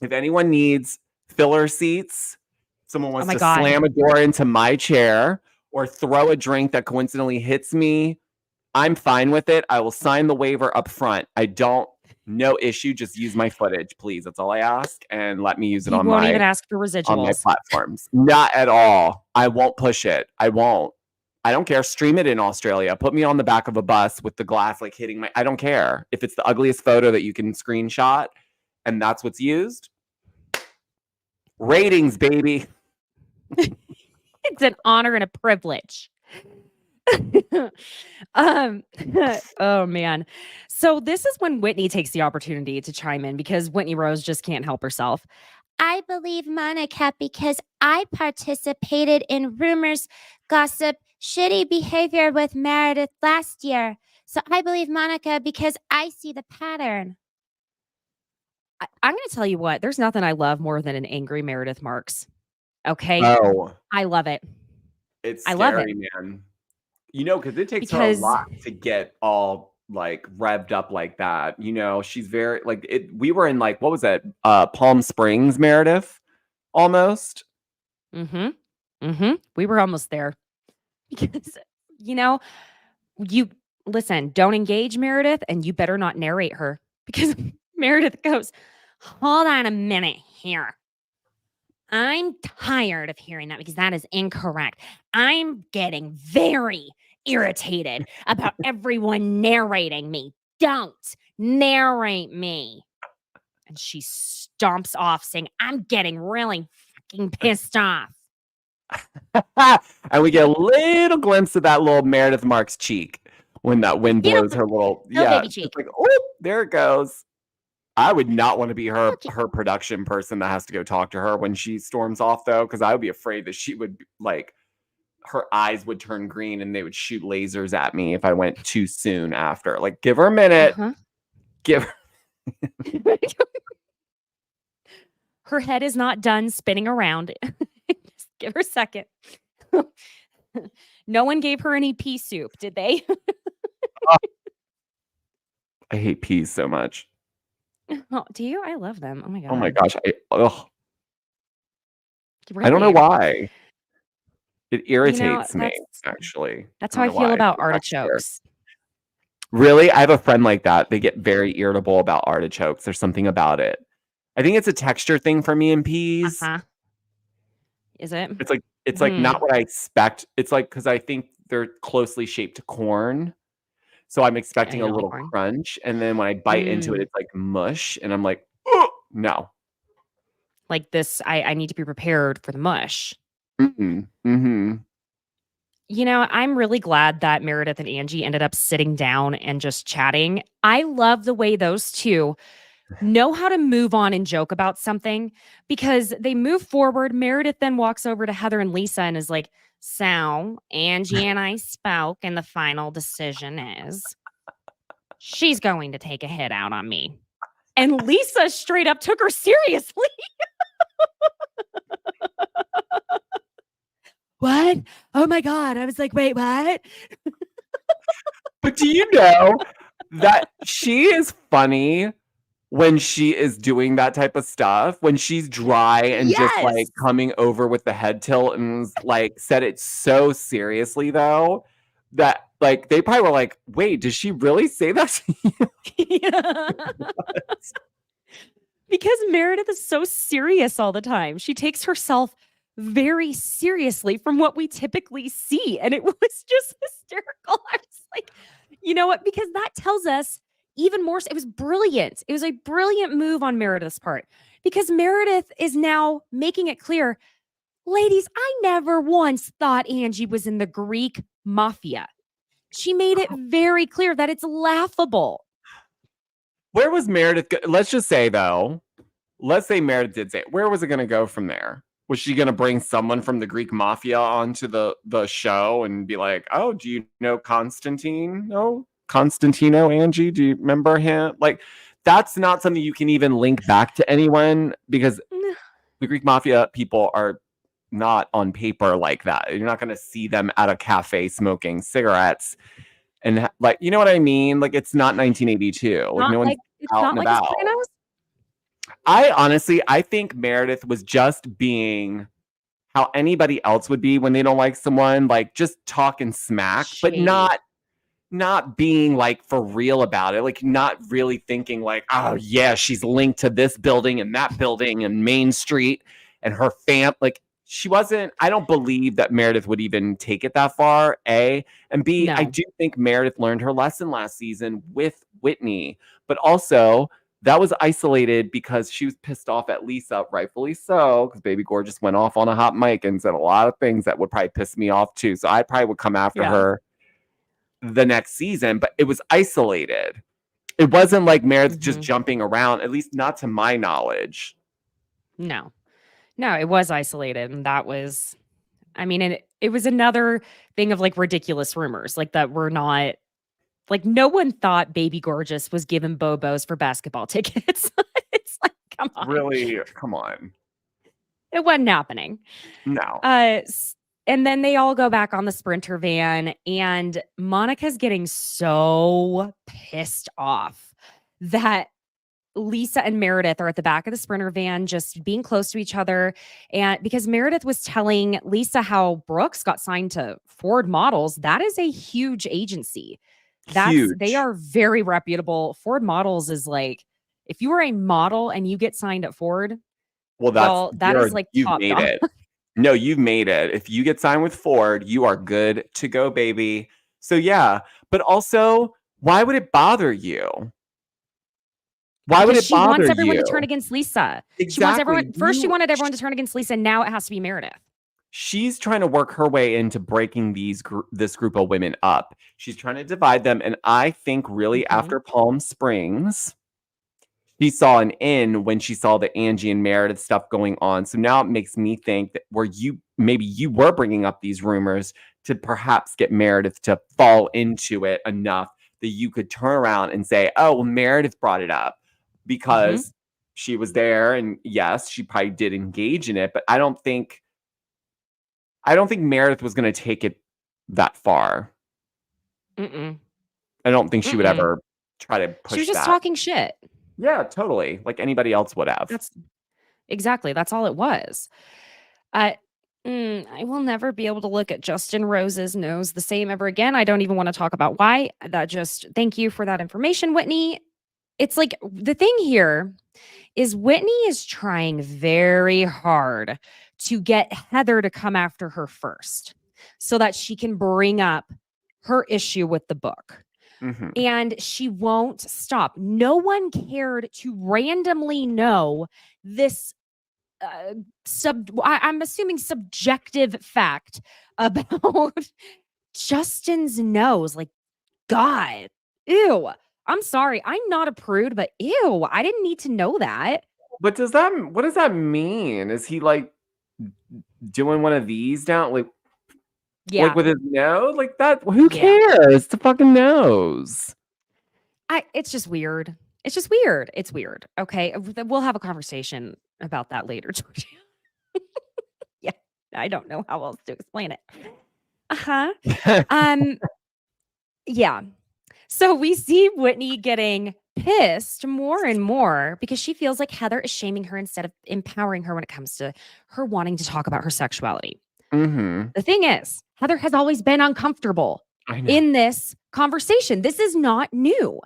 If anyone needs filler seats, someone wants to slam a door into my chair or throw a drink that coincidentally hits me, I'm fine with it. I will sign the waiver up front. No issue. Just use my footage, please. That's all I ask. And let me use it on even ask for residuals on my platforms. Not at all. I won't push it. I won't. I don't care. Stream it in Australia. Put me on the back of a bus with the glass like hitting I don't care. If it's the ugliest photo that you can screenshot and that's what's used. Ratings, baby. It's an honor and a privilege. Oh man. So this is when Whitney takes the opportunity to chime in because Whitney Rose just can't help herself. I believe Monica because I participated in rumors, gossip, shitty behavior with Meredith last year. So I believe Monica because I see the pattern. I'm going to tell you what, there's nothing I love more than an angry Meredith Marks. Okay? Oh, I love it. it's I love it. scary, man. You know, because it takes her a Because lot to get all like revved up like that. You know, she's very like it. We were in like what was that? Palm Springs, Meredith, almost. we were almost there. Because, you listen, don't engage Meredith and you better not narrate her because Meredith goes, Hold on a minute here. I'm tired of hearing that because that is incorrect. I'm getting very irritated about everyone narrating me. Don't narrate me. and she stomps off saying, I'm getting really fucking pissed off. And we get a little glimpse of that little Meredith Marks cheek when that wind blows her little baby cheek. It's like, oh, there it goes. I would not want to be her production person that has to go talk to her when she storms off, though, because I would be afraid that she would like her eyes would turn green and they would shoot lasers at me if I went too soon after. Like, give her a minute. Give her. Her head is not done spinning around. Just give her a second. No one gave her any pea soup, did they? I hate peas so much. Oh, do you? I love them. Oh my god. Oh my gosh. Really? I don't know why. It irritates me, that's actually. how I feel about artichokes. Really? I have a friend like that. They get very irritable about artichokes. There's something about it. I think it's a texture thing for me in peas. Is it? It's like not what I expect. It's like because I think they're closely shaped to corn. So I'm expecting a little crunch. And then when I bite into it, it's like mush. And I'm like, oh, no. Like this, I need to be prepared for the mush. Mm-hmm. I'm really glad that Meredith and Angie ended up sitting down and just chatting. I love the way those two know how to move on and joke about something because they move forward. Meredith then walks over to Heather and Lisa and is like, so Angie and I spoke and the final decision is she's going to take a hit out on me. And Lisa straight up took her seriously. What? Oh my God. I was like, wait, what? But do you know that she is funny when she is doing that type of stuff, when she's dry and just like coming over with the head tilt and like said it so seriously though, that like they probably were like, wait, did she really say that to you? Yeah. Because Meredith is so serious all the time. She takes herself very seriously from what we typically see. And it was just hysterical. I was like, you know what? Because that tells us even more. It was brilliant. It was a brilliant move on Meredith's part because Meredith is now making it clear, ladies, I never once thought Angie was in the Greek mafia. She made it very clear that it's laughable. Where was Meredith? Let's just say though, let's say Meredith did say it. Where was it going to go from there? Was she going to bring someone from the Greek mafia onto the show and be like, oh, do you know Constantine? No, Constantino, Angie, do you remember him? Like, that's not something you can even link back to anyone because the Greek mafia people are not on paper like that. You're not going to see them at a cafe smoking cigarettes. And like, you know what I mean? Like, it's not 1982. Like, no one's out and about. I think Meredith was just being how anybody else would be when they don't like someone, like just talking smack, but not being like for real about it, like not really thinking like, oh yeah, she's linked to this building and that building and Main Street and her fam. Like she wasn't. I don't believe that Meredith would even take it that far. A and B. No. I do think Meredith learned her lesson last season with Whitney, but also. That was isolated because she was pissed off at Lisa, rightfully so, because Baby Gorgeous went off on a hot mic and said a lot of things that would probably piss me off too. So I probably would come after her the next season, but it was isolated. It wasn't like Meredith just jumping around, at least not to my knowledge. No, it was isolated. And that was, I mean, and it was another thing of like ridiculous rumors, like that were not like no one thought Baby Gorgeous was given Bobos for basketball tickets. It's like, come on. Really? Come on. It wasn't happening. No. And then they all go back on the Sprinter van, and Monica's getting so pissed off that Lisa and Meredith are at the back of the Sprinter van, just being close to each other. And because Meredith was telling Lisa how Brooks got signed to Ford Models, that is a huge agency. Huge. They are very reputable. Ford Models is like, if you are a model and you get signed at Ford, that is like you've top made dog. it. No, you've made it. If you get signed with Ford, you are good to go, baby. So yeah, but also, why would it bother you? Why would it bother you? She wants everyone to turn against Lisa. Exactly. She wants everyone. First, she wanted everyone to turn against Lisa. Now it has to be Meredith. She's trying to work her way into breaking this group of women up. She's trying to divide them, and I think really after Palm Springs, she saw an end when she saw the Angie and Meredith stuff going on. So now it makes me think that maybe you were bringing up these rumors to perhaps get Meredith to fall into it enough that you could turn around and say, oh, well, Meredith brought it up because she was there. And yes, she probably did engage in it, but I don't think Meredith was going to take it that far. I don't think she would ever try to push that. She was just talking shit. Yeah, totally. Like anybody else would have. That's all it was. I will never be able to look at Justin Rose's nose the same ever again. I don't even want to talk about why. Thank you for that information, Whitney. It's like the thing here is Whitney is trying very hard to get Heather to come after her first so that she can bring up her issue with the book. And she won't stop. No one cared to randomly know this I'm assuming subjective fact about Justin's nose. Like, God, ew. I'm sorry. I'm not a prude, but ew, I didn't need to know that. But what does that mean? Is he like doing one of these down? Like with his nose? Like that? Who cares? It's the fucking nose. It's just weird. It's weird. Okay. We'll have a conversation about that later, Georgia. Yeah. I don't know how else to explain it. Yeah. So we see Whitney getting pissed more and more because she feels like Heather is shaming her instead of empowering her when it comes to her wanting to talk about her sexuality. The thing is, Heather has always been uncomfortable in this conversation. This is not new.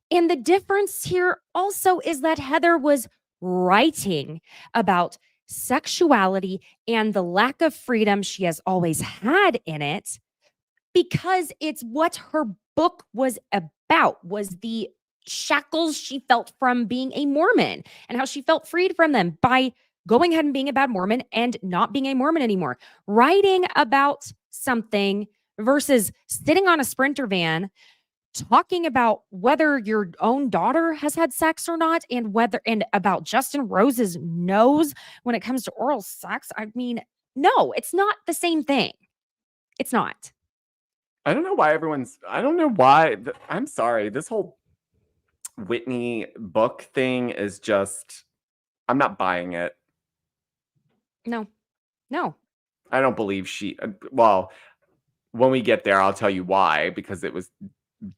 And the difference here also is that Heather was writing about sexuality and the lack of freedom she has always had in it because it's what her book was about, was the shackles she felt from being a Mormon and how she felt freed from them by going ahead and being a bad Mormon and not being a Mormon anymore. Writing about something versus sitting on a Sprinter van talking about whether your own daughter has had sex or not and about Justin Rose's nose when it comes to oral sex. I mean, no, it's not the same thing. It's not. I don't know why I'm sorry. This whole Whitney book thing is just, I'm not buying it. No. I don't believe well, when we get there, I'll tell you why, because it was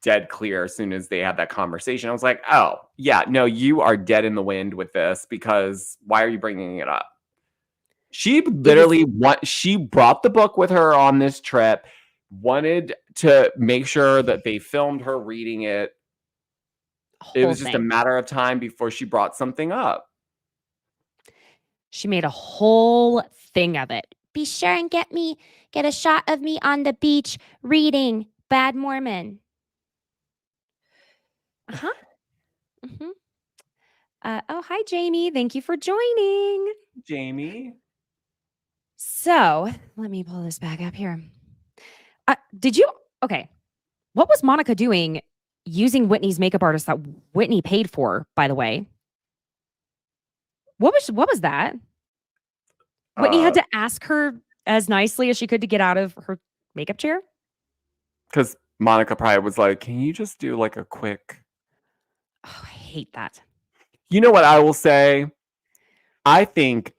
dead clear as soon as they had that conversation. I was like, oh, yeah, no, you are dead in the wind with this because why are you bringing it up? She literally she brought the book with her on this trip, wanted to make sure that they filmed her reading it. It was just a matter of time before she brought something up. She made a whole thing of it. Be sure and get a shot of me on the beach reading Bad Mormon. Oh, hi, Jamie. Thank you for joining. Jamie. So let me pull this back up here. Okay. What was Monica doing using Whitney's makeup artist that Whitney paid for, by the way? What was that? Whitney had to ask her as nicely as she could to get out of her makeup chair. Because Monica probably was like, can you just do like a quick... Oh, I hate that. You know what I will say? I think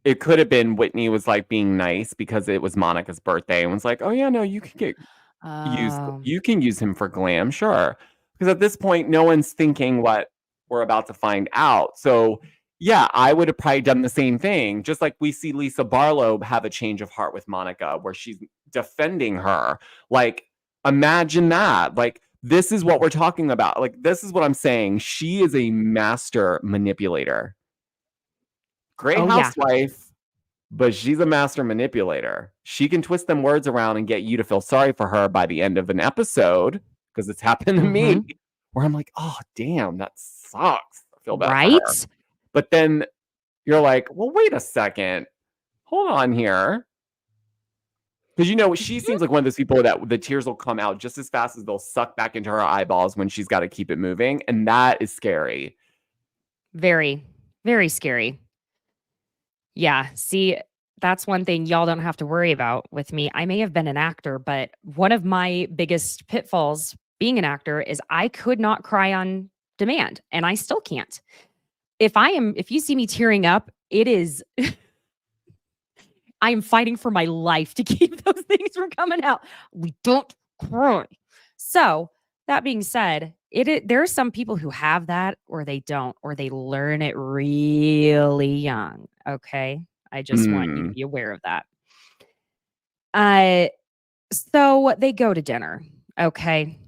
it could have been Whitney was like being nice because it was Monica's birthday and was like, oh yeah, no, you can get you can use him for glam, sure. Because at this point, no one's thinking what we're about to find out. So yeah, I would have probably done the same thing. Just like we see Lisa Barlow have a change of heart with Monica where she's defending her. Like, imagine that. Like, this is what we're talking about. Like, this is what I'm saying. She is a master manipulator. Great housewife, but she's a master manipulator. She can twist them words around and get you to feel sorry for her by the end of an episode, because it's happened to me, where I'm like, oh, damn, that sucks. I feel bad for her. But then you're like, well, wait a second. Hold on here. Because, you know, she seems like one of those people that the tears will come out just as fast as they'll suck back into her eyeballs when she's got to keep it moving. And that is scary. Very, very scary. Yeah. See, that's one thing y'all don't have to worry about with me. I may have been an actor, but one of my biggest pitfalls being an actor is I could not cry on demand, and I still can't. If you see me tearing up, it is I am fighting for my life to keep those things from coming out. We don't cry. So that being said, there are some people who have that, or they don't, or they learn it really young. Okay. I just want you to be aware of that. So they go to dinner. Okay.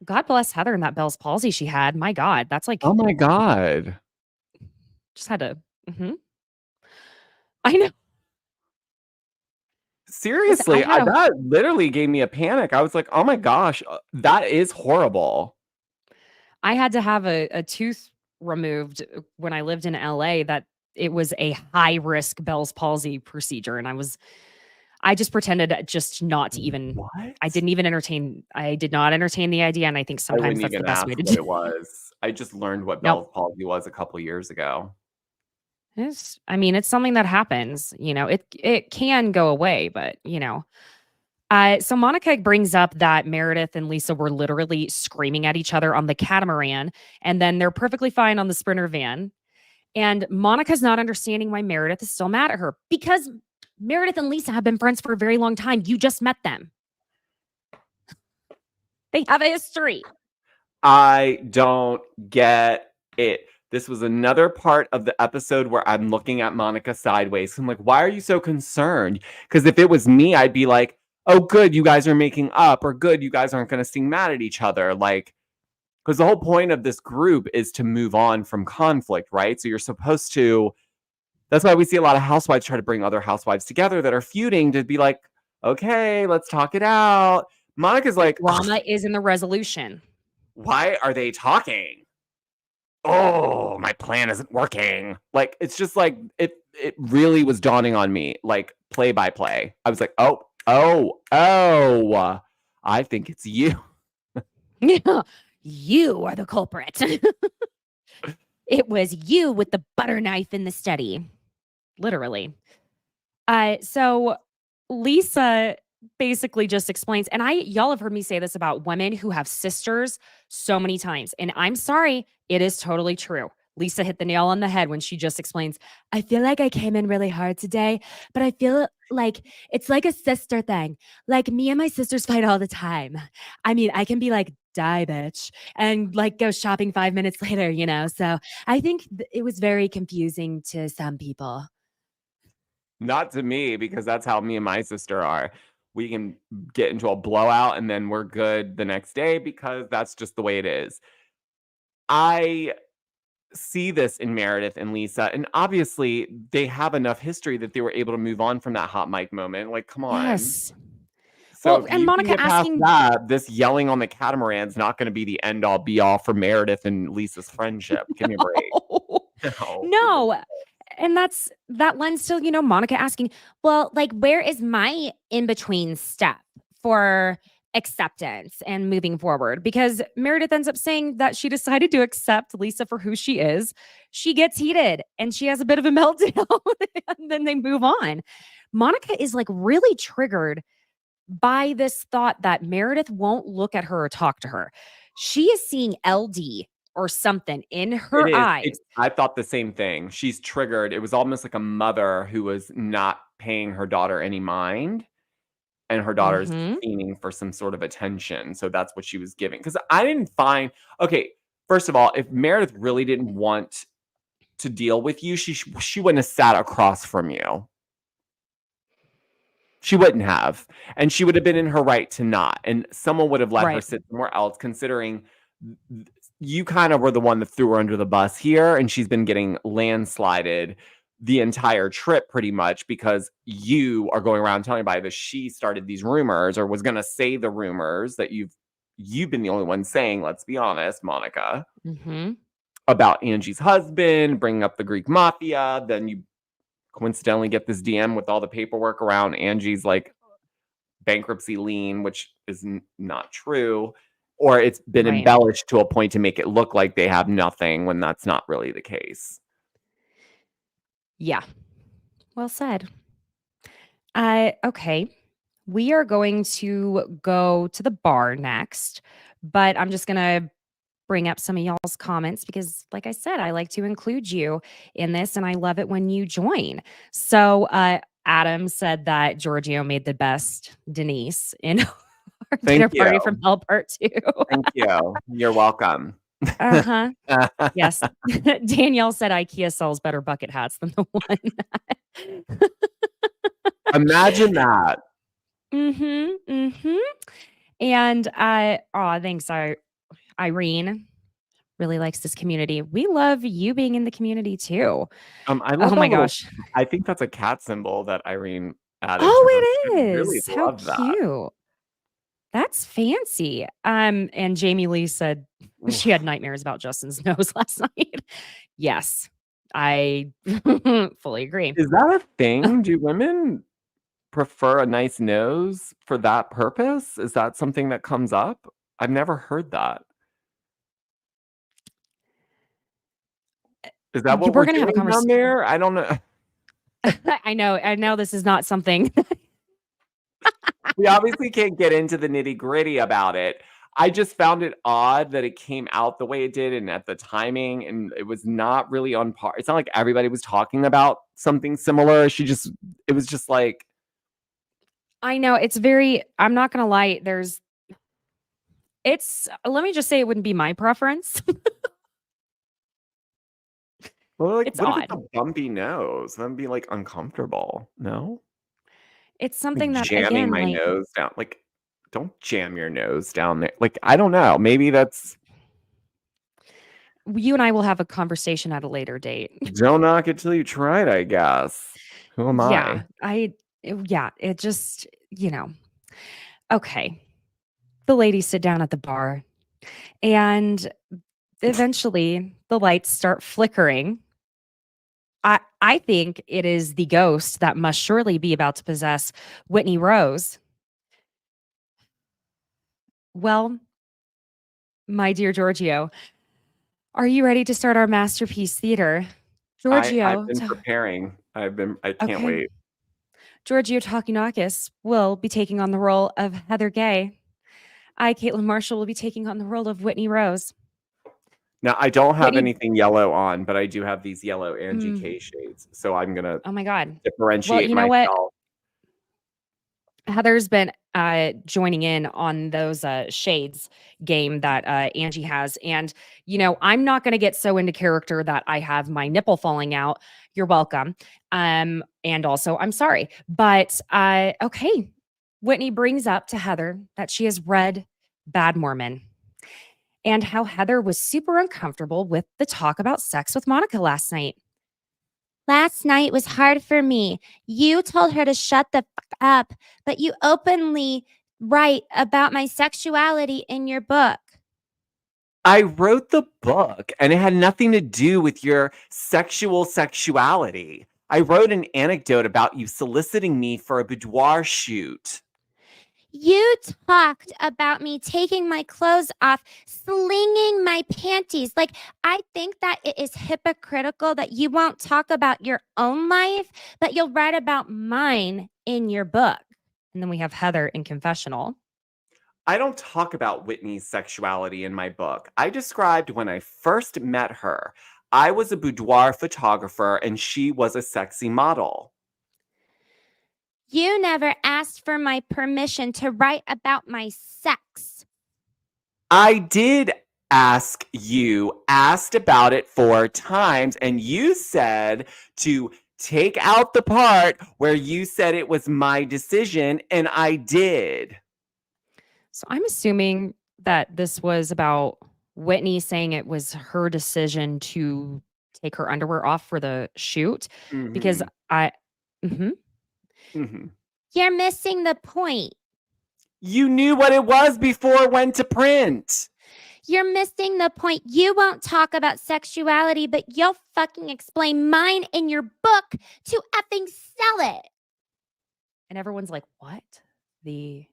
God bless Heather and that Bell's palsy she had. My God, that's like, oh my God. Just had to. I know. Seriously, that literally gave me a panic. I was like, oh my gosh, that is horrible. I had to have a tooth removed when I lived in LA. That it was a high risk Bell's palsy procedure, and I just pretended just not to even. What? I did not entertain the idea, and I think sometimes that's the best way to do it. Was I just learned what Bell's palsy was a couple years ago. It's something that happens. You know, it can go away, but you know. So Monica brings up that Meredith and Lisa were literally screaming at each other on the catamaran, and then they're perfectly fine on the Sprinter van. And Monica's not understanding why Meredith is still mad at her, because Meredith and Lisa have been friends for a very long time. You just met them. They have a history. I don't get it. This was another part of the episode where I'm looking at Monica sideways. I'm like, why are you so concerned? Because if it was me, I'd be like, oh, good, you guys are making up, or good, you guys aren't going to sing mad at each other. Like, because the whole point of this group is to move on from conflict, right? So you're supposed to, that's why we see a lot of housewives try to bring other housewives together that are feuding to be like, okay, let's talk it out. Monica's like, drama is in the resolution. Why are they talking? Oh, my plan isn't working. Like, it's just like, it really was dawning on me, like play by play. I was like, oh, I think it's you. Yeah, you are the culprit. It was you with the butter knife in the study. Literally. So Lisa basically just explains, and y'all have heard me say this about women who have sisters so many times, and I'm sorry, it is totally true. Lisa hit the nail on the head when she just explains, I feel like I came in really hard today, but I feel like it's like a sister thing. Like me and my sisters fight all the time. I mean, I can be like, die, bitch, and like go shopping 5 minutes later, you know? So I think it was very confusing to some people. Not to me, because that's how me and my sister are. We can get into a blowout and then we're good the next day because that's just the way it is. I see this in Meredith and Lisa, and obviously they have enough history that they were able to move on from that hot mic moment. Like, come on. Yes. So and Monica asking that, this yelling on the catamaran is not going to be the end all be all for Meredith and Lisa's friendship. Give me a break. No. And that lends to, you know, Monica asking, well, like, where is my in-between step for acceptance and moving forward? Because Meredith ends up saying that she decided to accept Lisa for who she is. She gets heated and she has a bit of a meltdown and then they move on. Monica is like really triggered by this thought that Meredith won't look at her or talk to her. She is seeing LD or something in her It is. eyes. I thought the same thing. She's triggered. It was almost like a mother who was not paying her daughter any mind, and her daughter's Mhm. fiending for some sort of attention. So that's what she was giving. Because I didn't find, okay, first of all, if Meredith really didn't want to deal with you, she wouldn't have sat across from you. She wouldn't have. And she would have been in her right to not. And someone would have let her Right. sit somewhere else, considering you kind of were the one that threw her under the bus here. And she's been getting landslided the entire trip pretty much because you are going around telling everybody that she started these rumors or was going to say the rumors that you've been the only one saying, let's be honest, Monica, Mhm. about Angie's husband, bringing up the Greek mafia. Then you coincidentally get this DM with all the paperwork around Angie's like bankruptcy lien, which is not true, or it's been Right. embellished to a point to make it look like they have nothing when that's not really the case. Yeah. Well said. Okay. We are going to go to the bar next, but I'm just going to bring up some of y'all's comments because, like I said, I like to include you in this and I love it when you join. So, Adam said that Giorgio made the best Denise in our dinner Thank party you. from Hell Part 2. Thank you. You're welcome. Uh-huh. Yes. Danielle said IKEA sells better bucket hats than the one. Imagine that. Mm-hmm. Mm-hmm. And thanks, Irene. Really likes this community. We love you being in the community too. I love Oh that my little, gosh. I think that's a cat symbol that Irene added to her. Oh, I it really is. How love that. cute. That's fancy. And Jamie Lee said she had nightmares about Justin's nose last night. Yes, I fully agree. Is that a thing? Do women prefer a nice nose for that purpose? Is that something that comes up? I've never heard that. Is that what We're we're gonna have a doing down conversation. there? I don't know. I know this is not something. We obviously can't get into the nitty-gritty about it. I just found it odd that it came out the way it did and at the timing, and it was not really on par. It's not like everybody was talking about something similar. It was just like, I know it's very. I'm not gonna lie. Let me just say it wouldn't be my preference. well, like, It's what if it's odd. a bumpy nose? That'd be like uncomfortable. No? It's Like something that jamming again, my like nose down. Like, don't jam your nose down there. Like, I don't know. Maybe that's you and I will have a conversation at a later date. don't knock it till you try it, I guess. Who am Yeah, I? it just, okay. The ladies sit down at the bar and eventually the lights start flickering. I think it is the ghost that must surely be about to possess Whitney Rose. Well, my dear Giorgio, are you ready to start our masterpiece theater? I've Giorgio, been preparing. I can't okay. wait. Giorgio Takounakis will be taking on the role of Heather Gay. I, Caitlin Marshall, will be taking on the role of Whitney Rose. Now, I don't have Whitney, anything yellow on, but I do have these yellow Angie mm, K shades. So I'm going to oh my God. Well, differentiate you know what? myself. Heather's been joining in on those shades game that Angie has. And, I'm not going to get so into character that I have my nipple falling out. You're welcome. And also, I'm sorry. But, okay. Whitney brings up to Heather that she has read Bad Mormon and how Heather was super uncomfortable with the talk about sex with Monica last night. Last night was hard for me. You told her to shut the fuck up, but you openly write about my sexuality in your book. I wrote the book and it had nothing to do with your sexuality. I wrote an anecdote about you soliciting me for a boudoir shoot. You talked about me taking my clothes off, slinging my panties. Like, I think that it is hypocritical that you won't talk about your own life, but you'll write about mine in your book. And then we have Heather in confessional. I don't talk about Whitney's sexuality in my book. I described when I first met her. I was a boudoir photographer and she was a sexy model. You never asked for my permission to write about my sex. I did asked about it 4 times, and you said to take out the part where you said it was my decision, and I did. So I'm assuming that this was about Whitney saying it was her decision to take her underwear off for the shoot because Mhm. You're missing the point. You knew what it was before it went to print. You're missing the point. You won't talk about sexuality, but you'll fucking explain mine in your book to effing sell it. and everyone's like, "What?" The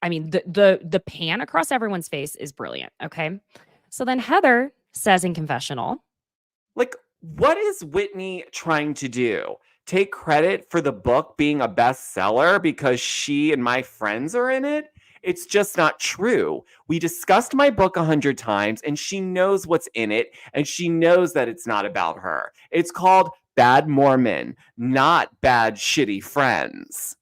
the pan across everyone's face is brilliant, okay? So then Heather says in confessional, Like, what is Whitney trying to do? Take credit for the book being a bestseller because she and my friends are in it? It's just not true. We discussed my book 100 times and she knows what's in it and she knows that it's not about her. It's called Bad Mormon, not Bad Shitty Friends.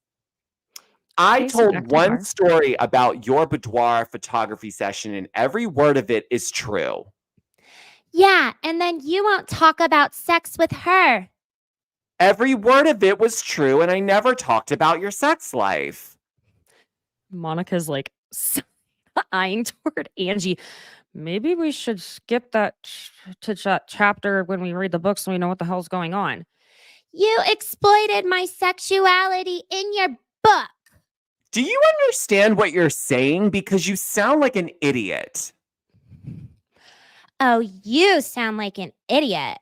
I Okay, so back told to one Heather. story about your boudoir photography session and every word of it is true. Yeah, and then you won't talk about sex with her. Every word of it was true, and I never talked about your sex life. Monica's like eyeing toward Angie. Maybe we should skip that chapter when we read the book so we know what the hell's going on. You exploited my sexuality in your book. Do you understand what you're saying? Because you sound like an idiot. Oh, you sound like an idiot.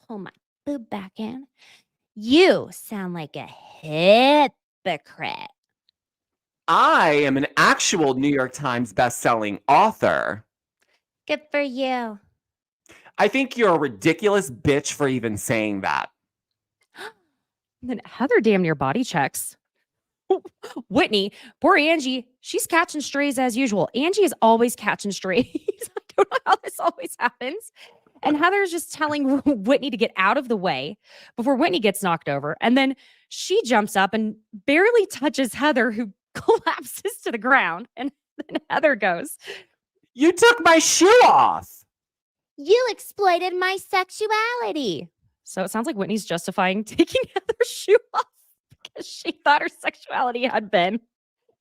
Pull my boob back in. You sound like a hypocrite. I am an actual New York Times bestselling author. Good for you. I think you're a ridiculous bitch for even saying that. And then Heather damn near body checks Whitney. Poor Angie. She's catching strays as usual. Angie is always catching strays. I don't know how this always happens. And Heather's just telling Whitney to get out of the way before Whitney gets knocked over. And then she jumps up and barely touches Heather, who collapses to the ground. And then Heather goes, You took my shoe off. You exploited my sexuality. so it sounds like Whitney's justifying taking Heather's shoe off because she thought her sexuality had been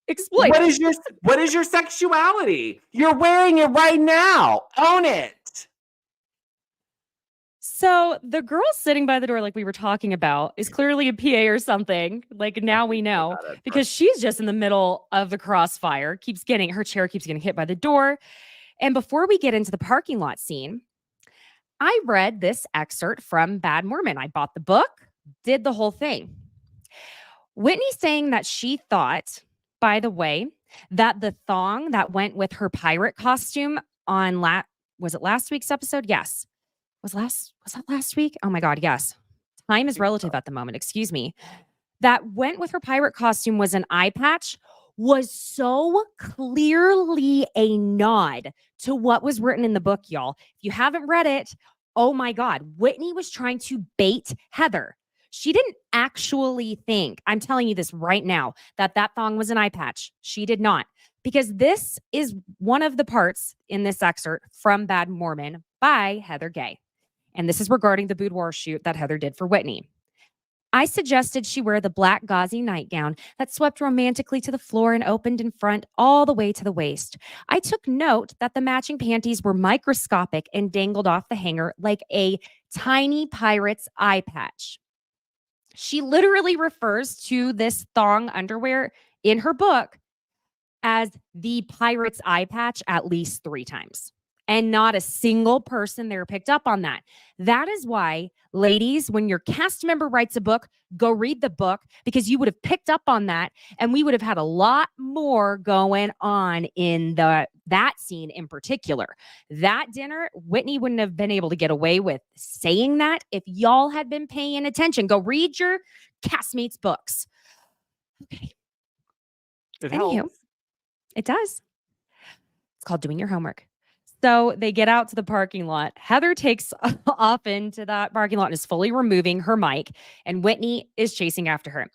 exploited. What is your sexuality? You're wearing it right now. Own it. So the girl sitting by the door, like we were talking about, is clearly a PA or something. Like now we know because she's just in the middle of the crossfire. Her chair keeps getting hit by the door. And before we get into the parking lot scene, I read this excerpt from Bad Mormon. I bought the book, did the whole thing. Whitney saying that she thought, by the way, that the thong that went with her pirate costume on was it last week's episode? Yes. Was that last week? Oh my God, yes. Time is relative at the moment. Excuse me. That went with her pirate costume was an eye patch, was so clearly a nod to what was written in the book, y'all. If you haven't read it, oh my God, Whitney was trying to bait Heather. She didn't actually think, I'm telling you this right now, that thong was an eye patch. She did not. Because this is one of the parts in this excerpt from Bad Mormon by Heather Gay. And this is regarding the boudoir shoot that Heather did for Whitney. I suggested she wear the black gauzy nightgown that swept romantically to the floor and opened in front all the way to the waist. I took note that the matching panties were microscopic and dangled off the hanger like a tiny pirate's eye patch. She literally refers to this thong underwear in her book as the pirate's eye patch at least 3 times. And not a single person there picked up on that. That is why, ladies, when your cast member writes a book, go read the book, because you would have picked up on that, and we would have had a lot more going on in that scene in particular. That dinner, Whitney wouldn't have been able to get away with saying that if y'all had been paying attention. Go read your castmates' books. Okay. It Anywho, helps. it does. It's called doing your homework. So they get out to the parking lot. Heather takes off into that parking lot and is fully removing her mic, and Whitney is chasing after her.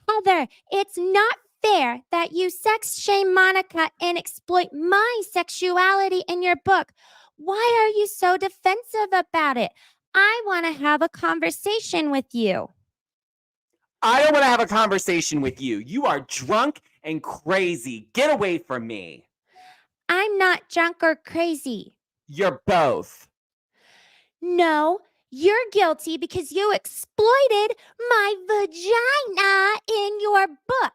Heather, it's not fair that you sex shame Monica and exploit my sexuality in your book. Why are you so defensive about it? I want to have a conversation with you. I don't want to have a conversation with you. You are drunk and crazy. Get away from me. I'm not drunk or crazy. You're both. No, you're guilty because you exploited my vagina in your book.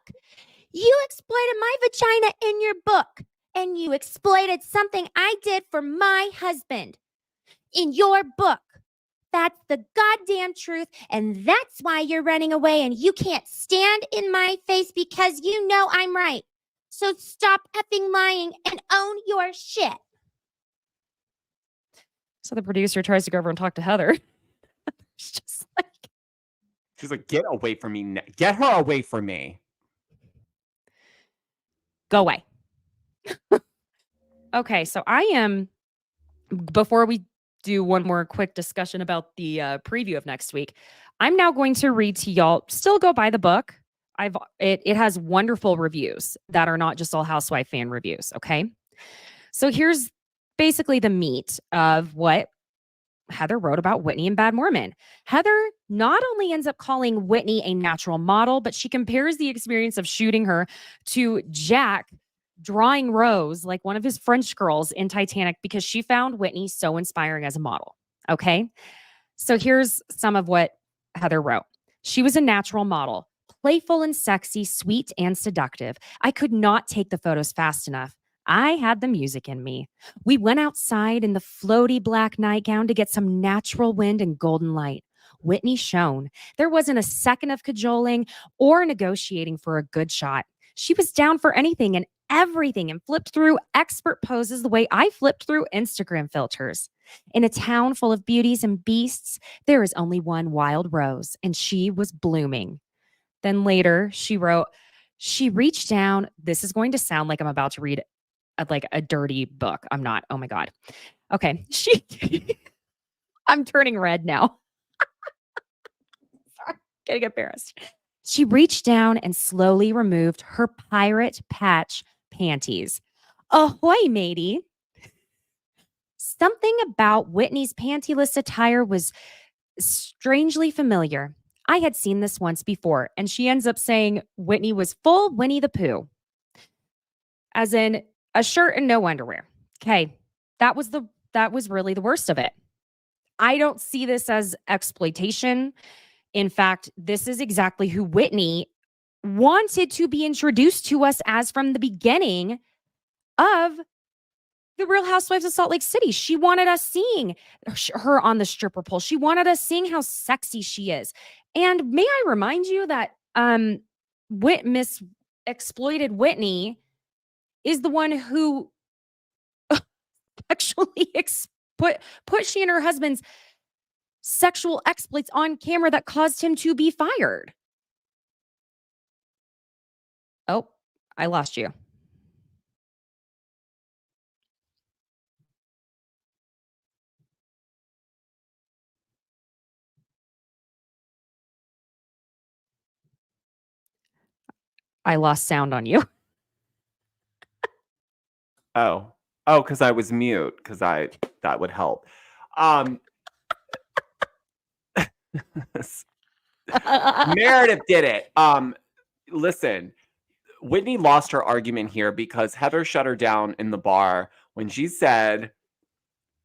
You exploited my vagina in your book, and you exploited something I did for my husband in your book. That's the goddamn truth, and that's why you're running away and you can't stand in my face because you know I'm right. So stop effing lying and own your shit. So the producer tries to go over and talk to Heather. She's just like, She's like, get away from me. Get her away from me. go away. Okay, so before we do one more quick discussion about the preview of next week, I'm now going to read to y'all. Still go buy the book. It has wonderful reviews that are not just all Housewife fan reviews. Okay, so here's basically the meat of what Heather wrote about Whitney and Bad Mormon. Heather not only ends up calling Whitney a natural model, but she compares the experience of shooting her to Jack drawing Rose, like one of his French girls in Titanic, because she found Whitney so inspiring as a model. Okay, so here's some of what Heather wrote. She was a natural model. Playful and sexy, sweet and seductive. I could not take the photos fast enough. I had the music in me. We went outside in the floaty black nightgown to get some natural wind and golden light. Whitney shone. There wasn't a second of cajoling or negotiating for a good shot. She was down for anything and everything and flipped through expert poses the way I flipped through Instagram filters. In a town full of beauties and beasts, there is only one wild rose, and she was blooming. Then later she wrote, she reached down. This is going to sound like I'm about to read like a dirty book. I'm not. Oh my God. Okay. I'm turning red now. Sorry, getting embarrassed. She reached down and slowly removed her pirate patch panties. Ahoy, matey. Something about Whitney's pantyless attire was strangely familiar. I had seen this once before, and she ends up saying Whitney was full Winnie the Pooh, as in a shirt and no underwear. Okay, that was really the worst of it. I don't see this as exploitation. In fact, this is exactly who Whitney wanted to be introduced to us as from the beginning of the Real Housewives of Salt Lake City. She wanted us seeing her on the stripper pole. She wanted us seeing how sexy she is. And may I remind you that Miss Exploited Whitney is the one who actually put she and her husband's sexual exploits on camera that caused him to be fired. Oh, I lost you. I lost sound on you. Oh, because I was mute. Because that would help. Meredith did it. Listen, Whitney lost her argument here because Heather shut her down in the bar when she said,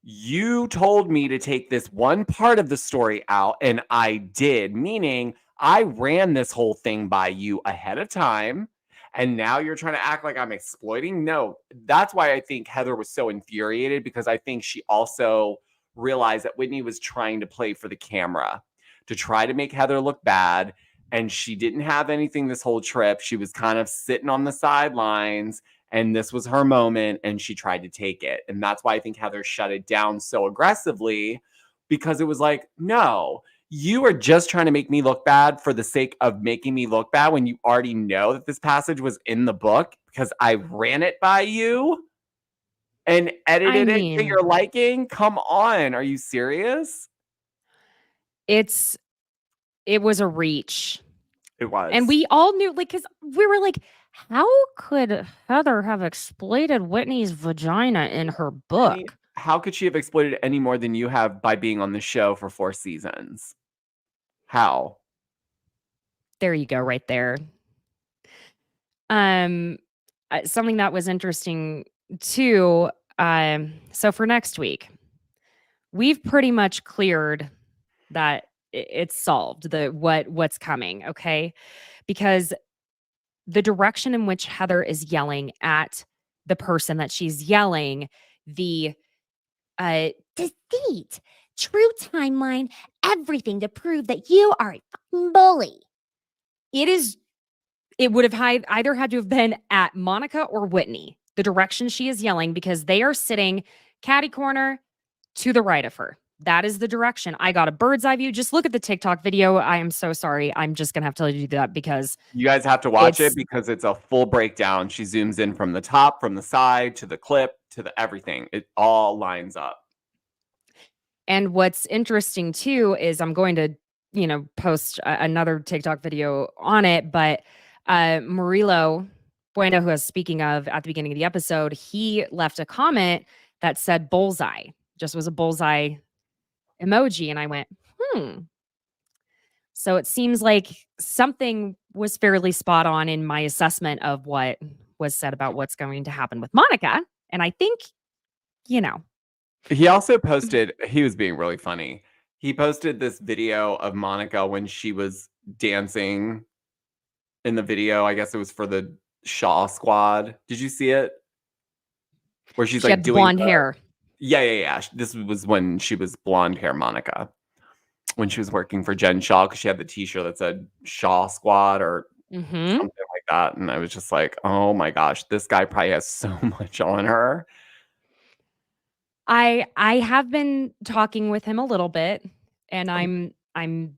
you told me to take this one part of the story out, and I did, meaning I ran this whole thing by you ahead of time, And now you're trying to act like I'm exploiting? No, that's why I think Heather was so infuriated, because I think she also realized that Whitney was trying to play for the camera to try to make Heather look bad. And she didn't have anything this whole trip. She was kind of sitting on the sidelines, and this was her moment, and she tried to take it. And that's why I think Heather shut it down so aggressively, because it was like, no, you are just trying to make me look bad for the sake of making me look bad when you already know that this passage was in the book because I ran it by you and edited it to your liking. Come on. Are you serious? It was a reach. It was. And we all knew, like, because we were like, how could Heather have exploited Whitney's vagina in her book? How could she have exploited it any more than you have by being on the show for 4 seasons? How? There you go, right there. Something that was interesting too. So for next week, we've pretty much cleared that it's solved. What's coming, okay? Because the direction in which Heather is yelling at the person that she's yelling, the Deceit, true timeline, everything to prove that you are a fucking bully. it would have either had to have been at Monica or Whitney, the direction she is yelling, because they are sitting catty corner to the right of her. That is the direction. I got a bird's eye view. Just look at the TikTok video. I am so sorry. I'm just going to have to tell you that because you guys have to watch it because it's a full breakdown. She zooms in from the top, from the side, to the clip, to the everything. It all lines up. And what's interesting too is I'm going to, post another TikTok video on it, but Murilo Bueno, who I was speaking of at the beginning of the episode, he left a comment that said bullseye, just was a bullseye emoji. And I went, So it seems like something was fairly spot on in my assessment of what was said about what's going to happen with Monica. And I think, He also posted, he was being really funny. He posted this video of Monica when she was dancing in the video. I guess it was for the Shaw Squad. Did you see it? Where she's she like had doing blonde hair. Yeah. This was when she was blonde hair Monica. When she was working for Jen Shaw, because she had the t-shirt that said Shaw Squad or something like that. And I was just like, oh my gosh, this guy probably has so much on her. I have been talking with him a little bit, and I'm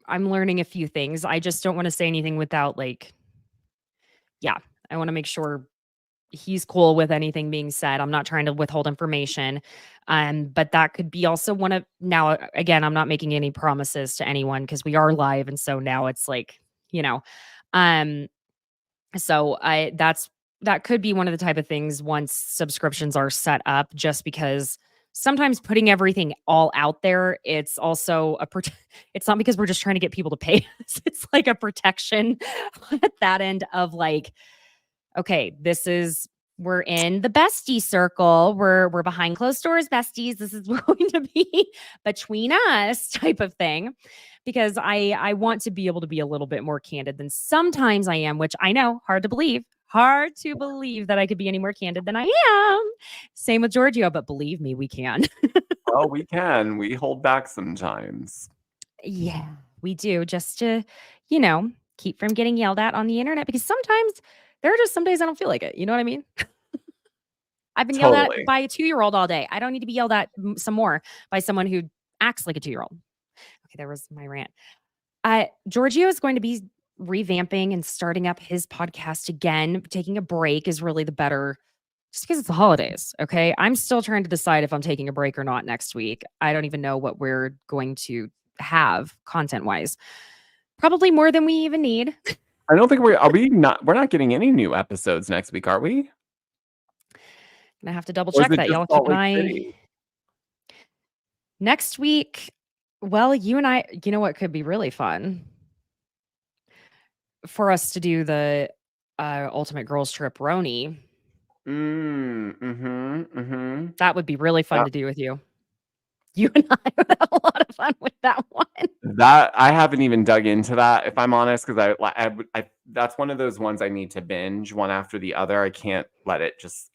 learning a few things. I just don't want to say anything without I want to make sure he's cool with anything being said. I'm not trying to withhold information. But that could be also now again, I'm not making any promises to anyone because we are live. And so now it's so that could be one of the type of things once subscriptions are set up, just because sometimes putting everything all out there, it's also it's not because we're just trying to get people to pay us. It's like a protection at that end of okay, we're in the bestie circle. We're behind closed doors, besties. This is going to be between us type of thing, because I want to be able to be a little bit more candid than sometimes I am, which I know, hard to believe that I could be any more candid than I am. Same with Georgio, but believe me, we can. Oh, we can. We hold back sometimes. Yeah, we do, just to, keep from getting yelled at on the internet, because sometimes there are just some days I don't feel like it. You know what I mean? I've been yelled at by a 2-year-old all day. I don't need to be yelled at some more by someone who acts like a 2-year-old. Okay, there was my rant. Georgio is going to be revamping and starting up his podcast again. Taking a break is really the better, just because it's the holidays. Okay, I'm still trying to decide if I'm taking a break or not next week. I don't even know what we're going to have content-wise. Probably more than we even need. I don't think we're not getting any new episodes next week, are we? I have to double check that. Y'all keep an eye. Next week, well, you and I, what could be really fun for us to do the Ultimate Girls Trip Roni. That would be really fun to do with you. You and I would have a lot of fun with that one. That I haven't even dug into that, if I'm honest, because I that's one of those ones I need to binge one after the other. I can't let it just.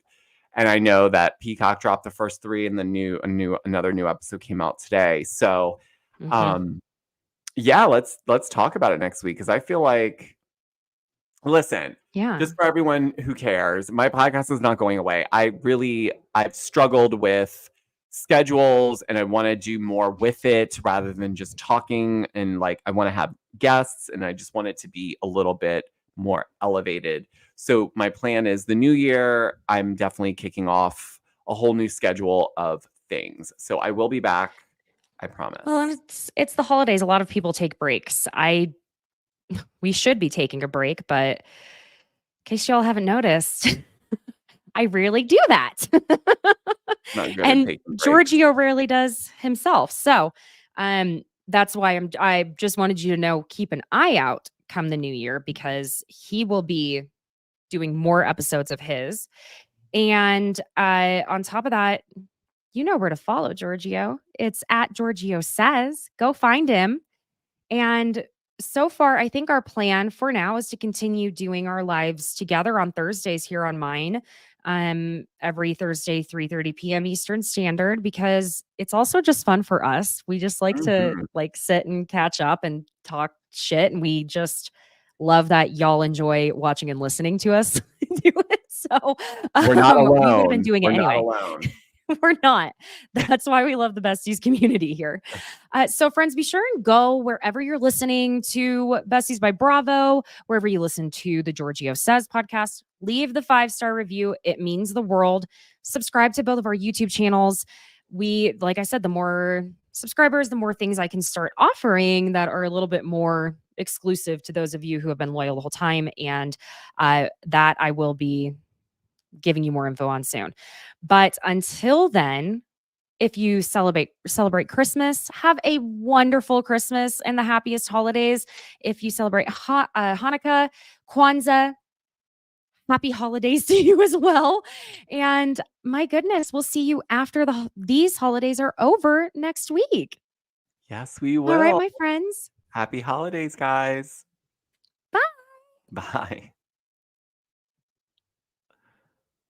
And I know that Peacock dropped the first 3, and another new episode came out today. So, yeah, let's talk about it next week, because I feel like, listen, Yeah. just for everyone who cares, my podcast is not going away. I've struggled with schedules, and I want to do more with it rather than just talking. And like, I want to have guests, and I just want it to be a little bit more elevated. So my plan is the new year, I'm definitely kicking off a whole new schedule of things. So I will be back. I promise. Well, it's the holidays. A lot of people take breaks. We should be taking a break, but in case y'all haven't noticed, I rarely do that. Not good at And taking breaks. Georgio rarely does himself. So that's why I just wanted you to know, keep an eye out come the new year, because he will be doing more episodes of his. And on top of that, you know where to follow Georgio. It's at Georgio Says. Go find him. And so far, I think our plan for now is to continue doing our lives together on Thursdays here on mine. Every Thursday, 3:30 p.m. Eastern Standard, because it's also just fun for us. We just like to like sit and catch up and talk shit, and we just love that y'all enjoy watching and listening to us do it. So We're not alone. we would have been doing it anyway. Not alone. We're not. That's why we love the Besties community here. So friends, be sure and go wherever you're listening to Besties by Bravo, wherever you listen to the Georgio Says podcast. Leave the 5-star review. It means the world. Subscribe to both of our YouTube channels. Like I said, the more subscribers, the more things I can start offering that are a little bit more exclusive to those of you who have been loyal the whole time. And that I will be giving you more info on soon. But until then, if you celebrate Christmas, have a wonderful Christmas and the happiest holidays. If you celebrate Hanukkah, Kwanzaa, happy holidays to you as well. And my goodness, we'll see you after these holidays are over next week. Yes, we will. All right, my friends. Happy holidays, guys. Bye. Bye.